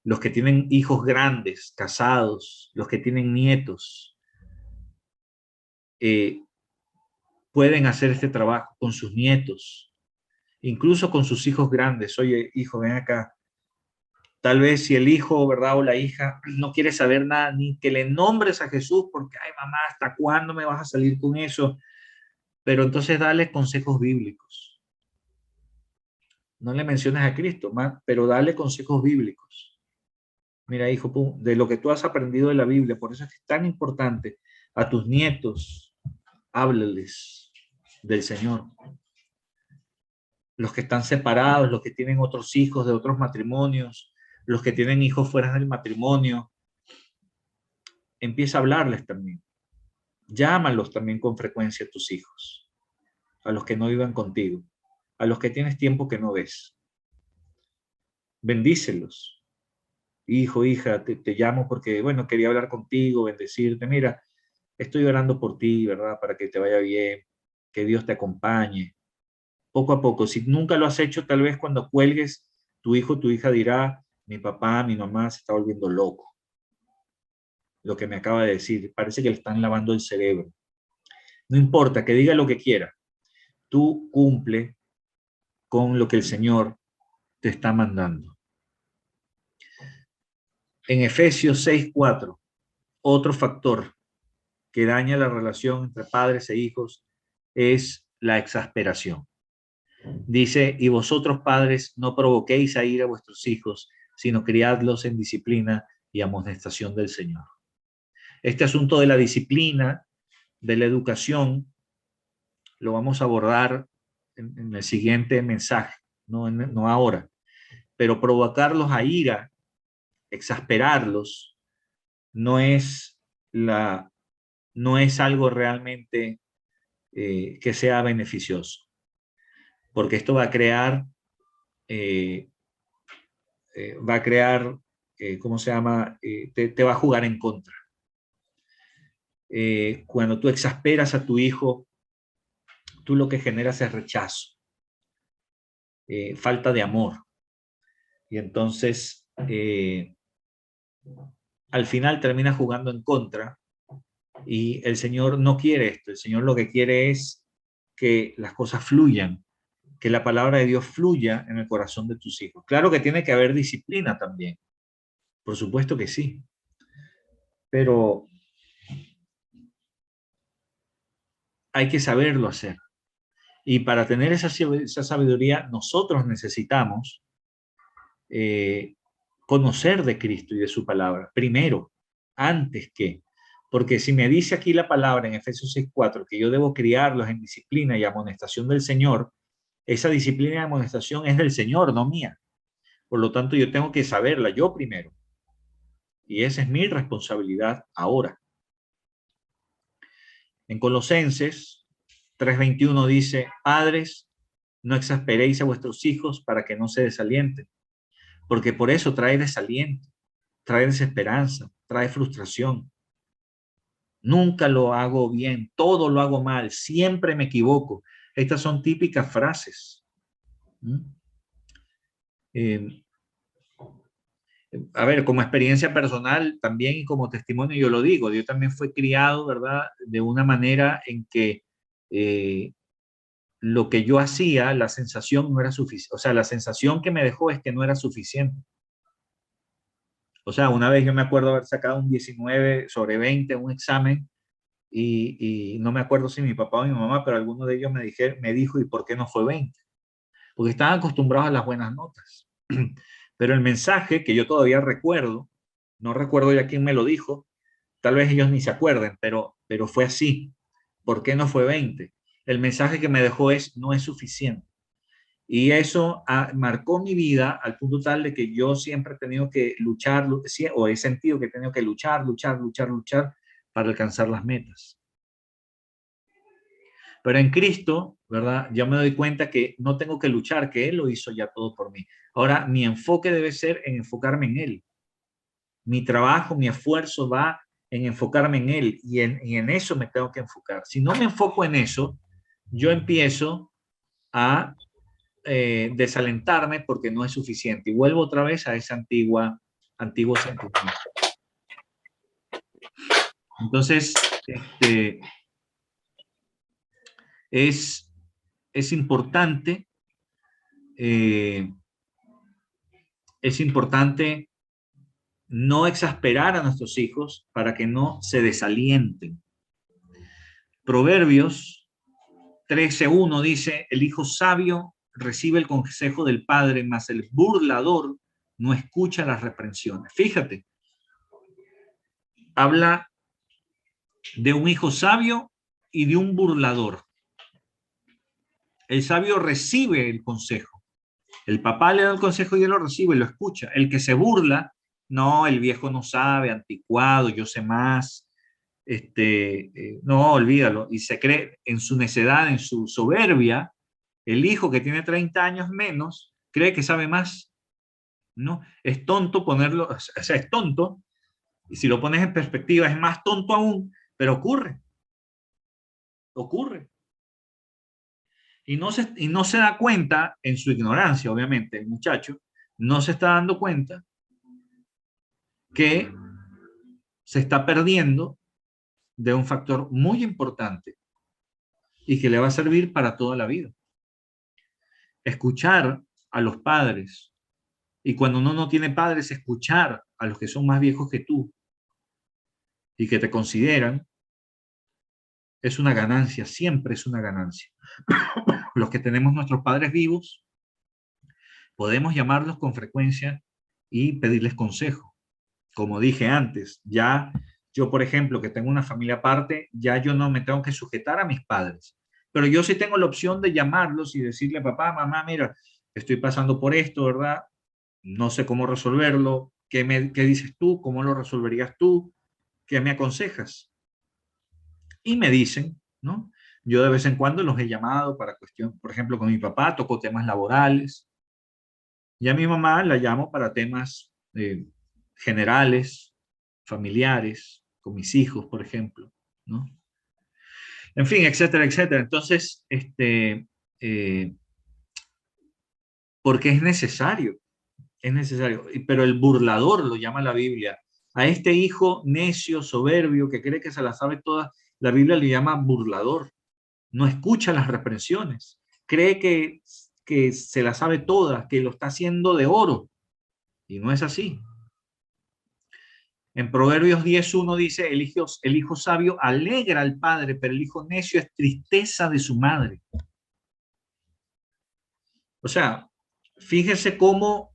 Los que tienen hijos grandes, casados, los que tienen nietos, pueden hacer este trabajo con sus nietos, incluso con sus hijos grandes. Oye, hijo, ven acá. Tal vez si el hijo, ¿verdad?, o la hija no quiere saber nada, ni que le nombres a Jesús, porque, ay, mamá, ¿hasta cuándo me vas a salir con eso? Pero entonces dale consejos bíblicos. No le menciones a Cristo, pero dale consejos bíblicos. Mira, hijo, de lo que tú has aprendido de la Biblia, por eso es que es tan importante. A tus nietos, háblales del Señor. Los que están separados, los que tienen otros hijos de otros matrimonios, los que tienen hijos fuera del matrimonio, empieza a hablarles también Llámalos también con frecuencia a tus hijos, a los que no vivan contigo, a los que tienes tiempo que no ves. Bendícelos. Hijo, hija, te llamo porque, bueno, quería hablar contigo, bendecirte. Mira, estoy orando por ti, ¿verdad? Para que te vaya bien, que Dios te acompañe. Poco a poco, si nunca lo has hecho, tal vez cuando cuelgues, tu hijo, tu hija dirá, mi papá, mi mamá se está volviendo loco. Lo que me acaba de decir, parece que le están lavando el cerebro. No importa, que diga lo que quiera. Tú cumple con lo que el Señor te está mandando. En Efesios 6:4, otro factor que daña la relación entre padres e hijos es la exasperación. Dice, y vosotros padres no provoquéis a ir a vuestros hijos, sino criadlos en disciplina y amonestación del Señor. Este asunto de la disciplina, de la educación, lo vamos a abordar en el siguiente mensaje, no ahora, pero provocarlos a ira, exasperarlos, no es, no es algo realmente que sea beneficioso, porque esto eh, va a crear, ¿cómo se llama? Te va a jugar en contra. Cuando tú exasperas a tu hijo, tú lo que generas es rechazo, falta de amor. Y entonces, al final termina jugando en contra y el Señor no quiere esto. El Señor lo que quiere es que las cosas fluyan, que la palabra de Dios fluya en el corazón de tus hijos. Claro que tiene que haber disciplina también, por supuesto que sí, pero hay que saberlo hacer. Y para tener esa sabiduría, nosotros necesitamos conocer de Cristo y de su palabra, primero, antes que, porque si me dice aquí la palabra en Efesios 6:4 que yo debo criarlos en disciplina y amonestación del Señor, esa disciplina y amonestación es del Señor, no mía. Por lo tanto, yo tengo que saberla yo primero. Y esa es mi responsabilidad ahora. En Colosenses 3:21 dice, padres, no exasperéis a vuestros hijos para que no se desalienten, porque por eso trae desaliento, trae desesperanza, trae frustración. Nunca lo hago bien, todo lo hago mal, siempre me equivoco. Estas son típicas frases. Eh, a ver, como experiencia personal también y como testimonio yo lo digo, yo también fui criado, ¿verdad? De una manera en que lo que yo hacía, la sensación no era suficiente, o sea, la sensación que me dejó es que no era suficiente. O sea, una vez yo me acuerdo haber sacado un 19/20 en un examen y no me acuerdo si mi papá o mi mamá, pero alguno de ellos me dijo, ¿y por qué no fue 20? Porque estaban acostumbrados a las buenas notas. Pero el mensaje que yo todavía recuerdo, no recuerdo ya quién me lo dijo, tal vez ellos ni se acuerden, pero fue así. ¿Por qué no fue 20? El mensaje que me dejó es, no es suficiente. Y eso marcó mi vida al punto tal de que yo siempre he tenido que luchar, o he sentido que he tenido que luchar para alcanzar las metas. Pero en Cristo, ¿verdad? Ya me doy cuenta que no tengo que luchar, que Él lo hizo ya todo por mí. Ahora, mi enfoque debe ser en enfocarme en Él. Mi trabajo, mi esfuerzo va en enfocarme en Él y en eso me tengo que enfocar. Si no me enfoco en eso, yo empiezo a desalentarme porque no es suficiente. Y vuelvo otra vez a ese antiguo sentimiento. Entonces, es importante, es importante no exasperar a nuestros hijos para que no se desalienten. Proverbios 13:1 dice, el hijo sabio recibe el consejo del padre, mas el burlador no escucha las reprensiones. Fíjate, habla de un hijo sabio y de un burlador. El sabio recibe el consejo. El papá le da el consejo y él lo recibe, lo escucha. El que se burla, no, el viejo no sabe, anticuado, yo sé más. No, olvídalo. Y se cree en su necedad, en su soberbia, el hijo que tiene 30 años menos cree que sabe más, ¿no? Es tonto ponerlo, o sea, es tonto, y si lo pones en perspectiva es más tonto aún, pero ocurre. Y no se da cuenta, en su ignorancia, obviamente, el muchacho, no se está dando cuenta que se está perdiendo de un factor muy importante y que le va a servir para toda la vida. Escuchar a los padres, y cuando uno no tiene padres, escuchar a los que son más viejos que tú y que te consideran, es una ganancia, siempre es una ganancia. Los que tenemos nuestros padres vivos, podemos llamarlos con frecuencia y pedirles consejo. Como dije antes, ya yo, por ejemplo, que tengo una familia aparte, ya yo no me tengo que sujetar a mis padres, pero yo sí tengo la opción de llamarlos y decirle, papá, mamá, mira, estoy pasando por esto, ¿verdad? No sé cómo resolverlo. ¿Qué dices tú? ¿Cómo lo resolverías tú? ¿Qué me aconsejas? Y me dicen, ¿no? Yo de vez en cuando los he llamado para cuestión, por ejemplo, con mi papá tocó temas laborales, y a mi mamá la llamo para temas generales, familiares, con mis hijos, por ejemplo, ¿no? En fin, etcétera, etcétera. Entonces, eh, porque es necesario, pero el burlador lo llama la Biblia. A este hijo necio, soberbio, que cree que se la sabe toda, la Biblia le llama burlador. No escucha las reprensiones, cree que se la sabe toda, que lo está haciendo de oro, y no es así. En Proverbios 10:1 dice, el hijo sabio alegra al padre, pero el hijo necio es tristeza de su madre. O sea, fíjese cómo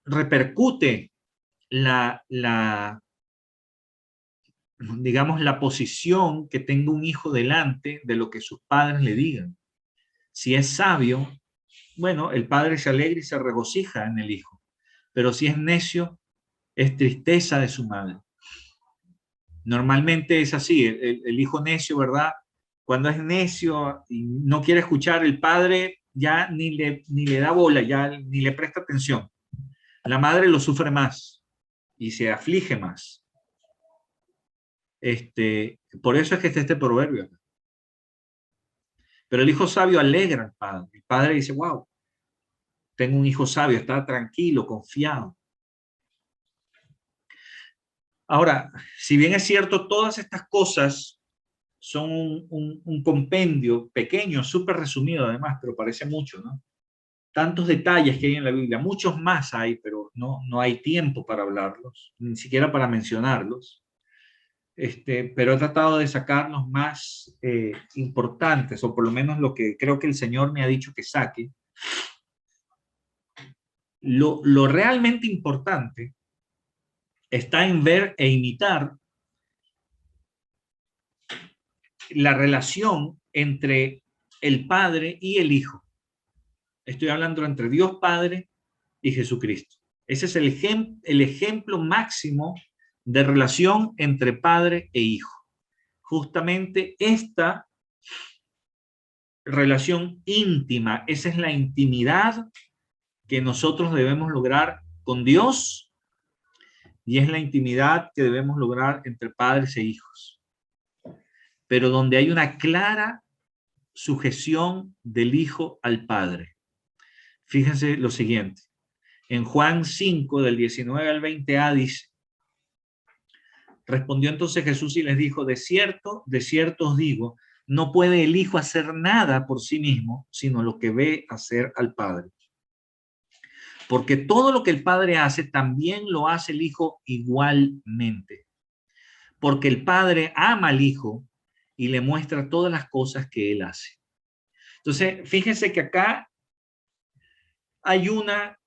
repercute digamos, la posición que tenga un hijo delante de lo que sus padres le digan. Si es sabio, bueno, el padre se alegra y se regocija en el hijo, pero si es necio, es tristeza de su madre. Normalmente es así, el hijo necio, ¿verdad? Cuando es necio y no quiere escuchar, el padre ya ni le da bola, ya ni le presta atención. La madre lo sufre más y se aflige más. Por eso es que está este proverbio. Pero el hijo sabio alegra al padre. El padre dice, wow, tengo un hijo sabio, está tranquilo, confiado. Ahora, si bien es cierto, todas estas cosas son un compendio pequeño, súper resumido además, pero parece mucho, ¿no? Tantos detalles que hay en la Biblia, muchos más hay, pero no hay tiempo para hablarlos, ni siquiera para mencionarlos. Pero he tratado de sacar los más importantes, o por lo menos lo que creo que el Señor me ha dicho que saque. Lo realmente importante está en ver e imitar la relación entre el Padre y el Hijo. Estoy hablando entre Dios Padre y Jesucristo. Ese es el ejemplo máximo de relación entre padre e hijo. Justamente esta relación íntima, esa es la intimidad que nosotros debemos lograr con Dios, y es la intimidad que debemos lograr entre padres e hijos. Pero donde hay una clara sujeción del hijo al padre. Fíjense lo siguiente. En Juan 5, del 19 al 20a dice, respondió entonces Jesús y les dijo, de cierto os digo, no puede el Hijo hacer nada por sí mismo, sino lo que ve hacer al Padre. Porque todo lo que el Padre hace, también lo hace el Hijo igualmente. Porque el Padre ama al Hijo y le muestra todas las cosas que Él hace. Entonces, fíjense que acá hay una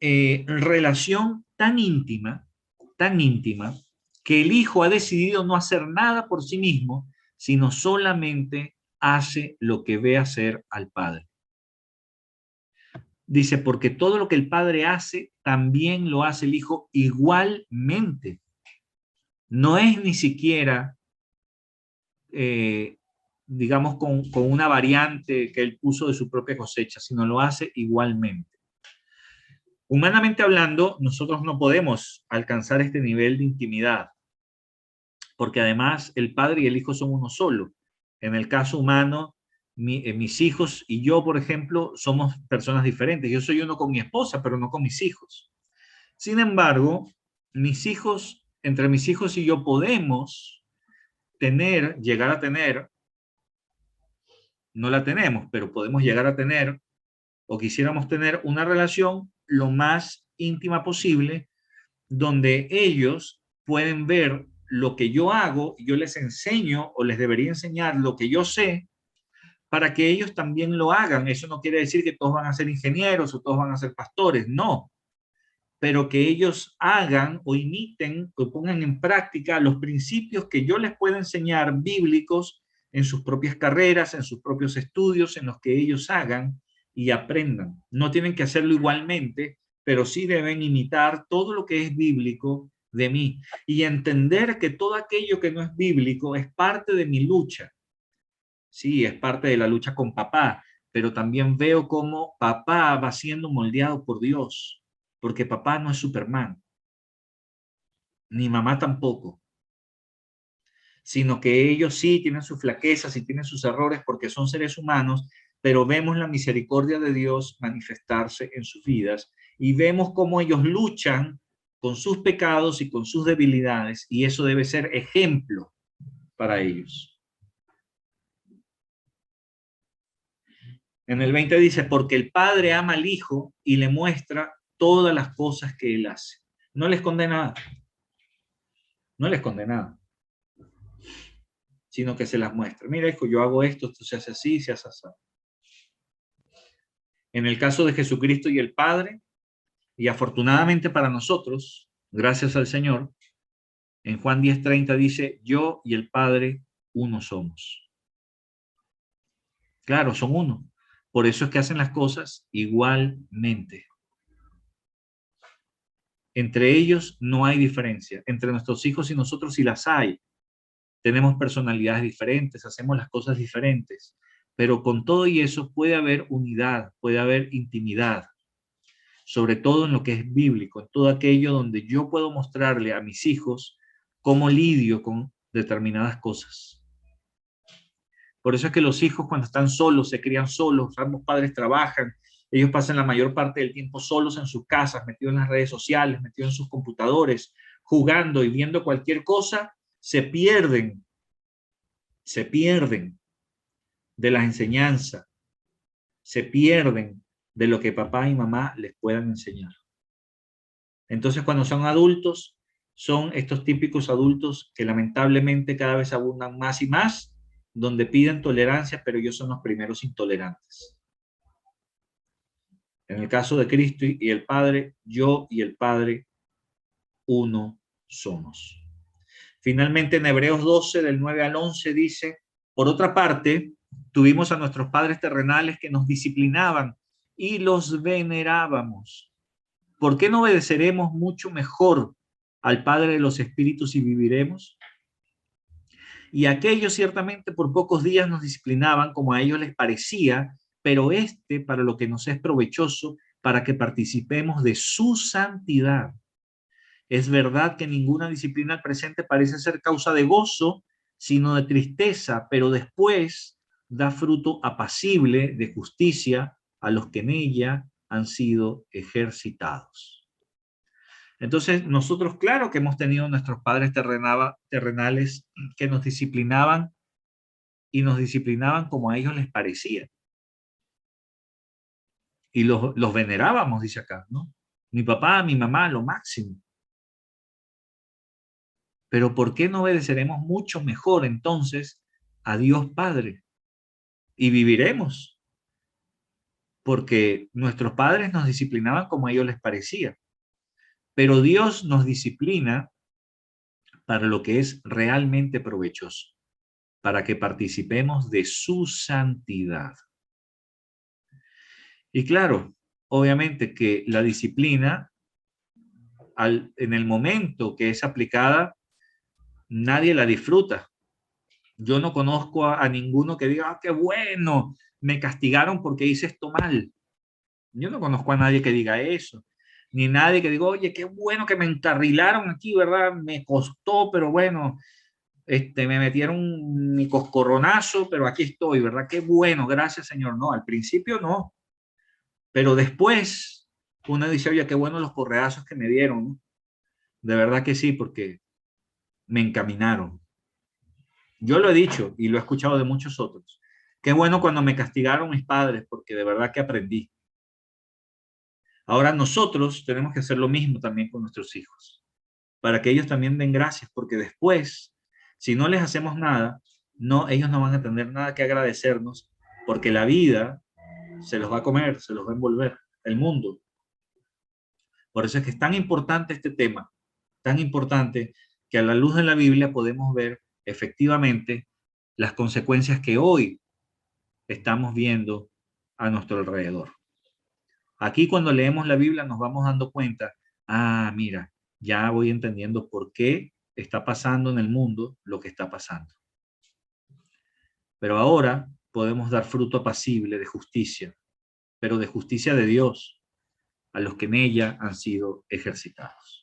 relación tan íntima, que el hijo ha decidido no hacer nada por sí mismo, sino solamente hace lo que ve hacer al padre. Dice, porque todo lo que el padre hace, también lo hace el hijo igualmente. No es ni siquiera, digamos, con una variante que él puso de su propia cosecha, sino lo hace igualmente. Humanamente hablando, nosotros no podemos alcanzar este nivel de intimidad, porque además el Padre y el Hijo son uno solo. En el caso humano, mis hijos y yo, por ejemplo, somos personas diferentes. Yo soy uno con mi esposa, pero no con mis hijos. Sin embargo, entre mis hijos y yo podemos llegar a tener, no la tenemos, pero podemos llegar a tener, o quisiéramos tener una relación lo más íntima posible, donde ellos pueden ver lo que yo hago, yo les enseño o les debería enseñar lo que yo sé para que ellos también lo hagan. Eso no quiere decir que todos van a ser ingenieros o todos van a ser pastores, no, pero que ellos hagan o imiten o pongan en práctica los principios que yo les puedo enseñar bíblicos en sus propias carreras, en sus propios estudios, en los que ellos hagan y aprendan. No tienen que hacerlo igualmente, pero sí deben imitar todo lo que es bíblico de mí y entender que todo aquello que no es bíblico es parte de mi lucha. Sí, es parte de la lucha con papá, pero también veo cómo papá va siendo moldeado por Dios, porque papá no es Superman, ni mamá tampoco, sino que ellos sí tienen sus flaquezas y tienen sus errores porque son seres humanos, pero vemos la misericordia de Dios manifestarse en sus vidas y vemos cómo ellos luchan con sus pecados y con sus debilidades, y eso debe ser ejemplo para ellos. En el 20 dice, porque el Padre ama al Hijo y le muestra todas las cosas que Él hace. No les condena nada, no les condena nada, sino que se las muestra. Mira, hijo, yo hago esto, esto se hace así, se hace así. En el caso de Jesucristo y el Padre, y afortunadamente para nosotros, gracias al Señor, en Juan 10:30 dice, yo y el Padre uno somos. Claro, son uno. Por eso es que hacen las cosas igualmente. Entre ellos no hay diferencia. Entre nuestros hijos y nosotros sí las hay. Tenemos personalidades diferentes, hacemos las cosas diferentes. Pero con todo y eso puede haber unidad, puede haber intimidad. Sobre todo en lo que es bíblico, en todo aquello donde yo puedo mostrarle a mis hijos cómo lidio con determinadas cosas. Por eso es que los hijos cuando están solos, se crían solos, ambos padres trabajan, ellos pasan la mayor parte del tiempo solos en sus casas, metidos en las redes sociales, metidos en sus computadores, jugando y viendo cualquier cosa, se pierden de la enseñanza, se pierden de lo que papá y mamá les puedan enseñar. Entonces, cuando son adultos, son estos típicos adultos que lamentablemente cada vez abundan más y más, donde piden tolerancia, pero ellos son los primeros intolerantes. En el caso de Cristo y el Padre, yo y el Padre uno somos. Finalmente, en Hebreos 12, del 9 al 11, dice, por otra parte, tuvimos a nuestros padres terrenales que nos disciplinaban y los venerábamos. ¿Por qué no obedeceremos mucho mejor al Padre de los Espíritus y viviremos? Y aquellos ciertamente por pocos días nos disciplinaban como a ellos les parecía, pero para lo que nos es provechoso, para que participemos de su santidad. Es verdad que ninguna disciplina al presente parece ser causa de gozo, sino de tristeza, pero después da fruto apacible de justicia a los que en ella han sido ejercitados. Entonces, nosotros, claro que hemos tenido nuestros padres terrenales que nos disciplinaban y nos disciplinaban como a ellos les parecía. Y los venerábamos, dice acá, ¿no? Mi papá, mi mamá, lo máximo. Pero ¿por qué no obedeceremos mucho mejor entonces a Dios Padre? Y viviremos, porque nuestros padres nos disciplinaban como a ellos les parecía. Pero Dios nos disciplina para lo que es realmente provechoso, para que participemos de su santidad. Y claro, obviamente que la disciplina, en el momento que es aplicada, nadie la disfruta. Yo no conozco a ninguno que diga, ah, qué bueno, me castigaron porque hice esto mal. Yo no conozco a nadie que diga eso, ni nadie que diga, oye, qué bueno que me encarrilaron aquí, ¿verdad? Me costó, pero bueno, me metieron mi coscorronazo, pero aquí estoy, ¿verdad? Qué bueno, gracias Señor. No, al principio no, pero después uno dice, oye, qué bueno los correazos que me dieron, ¿no? De verdad que sí, porque me encaminaron. Yo lo he dicho y lo he escuchado de muchos otros. Qué bueno cuando me castigaron mis padres, porque de verdad que aprendí. Ahora nosotros tenemos que hacer lo mismo también con nuestros hijos, para que ellos también den gracias, porque después, si no les hacemos nada, no, ellos no van a tener nada que agradecernos, porque la vida se los va a comer, se los va a envolver, el mundo. Por eso es que es tan importante este tema, tan importante, que a la luz de la Biblia podemos ver efectivamente las consecuencias que hoy estamos viendo a nuestro alrededor. Aquí cuando leemos la Biblia nos vamos dando cuenta, ah, mira, ya voy entendiendo por qué está pasando en el mundo lo que está pasando. Pero ahora podemos dar fruto apacible de justicia, pero de justicia de Dios, a los que en ella han sido ejercitados.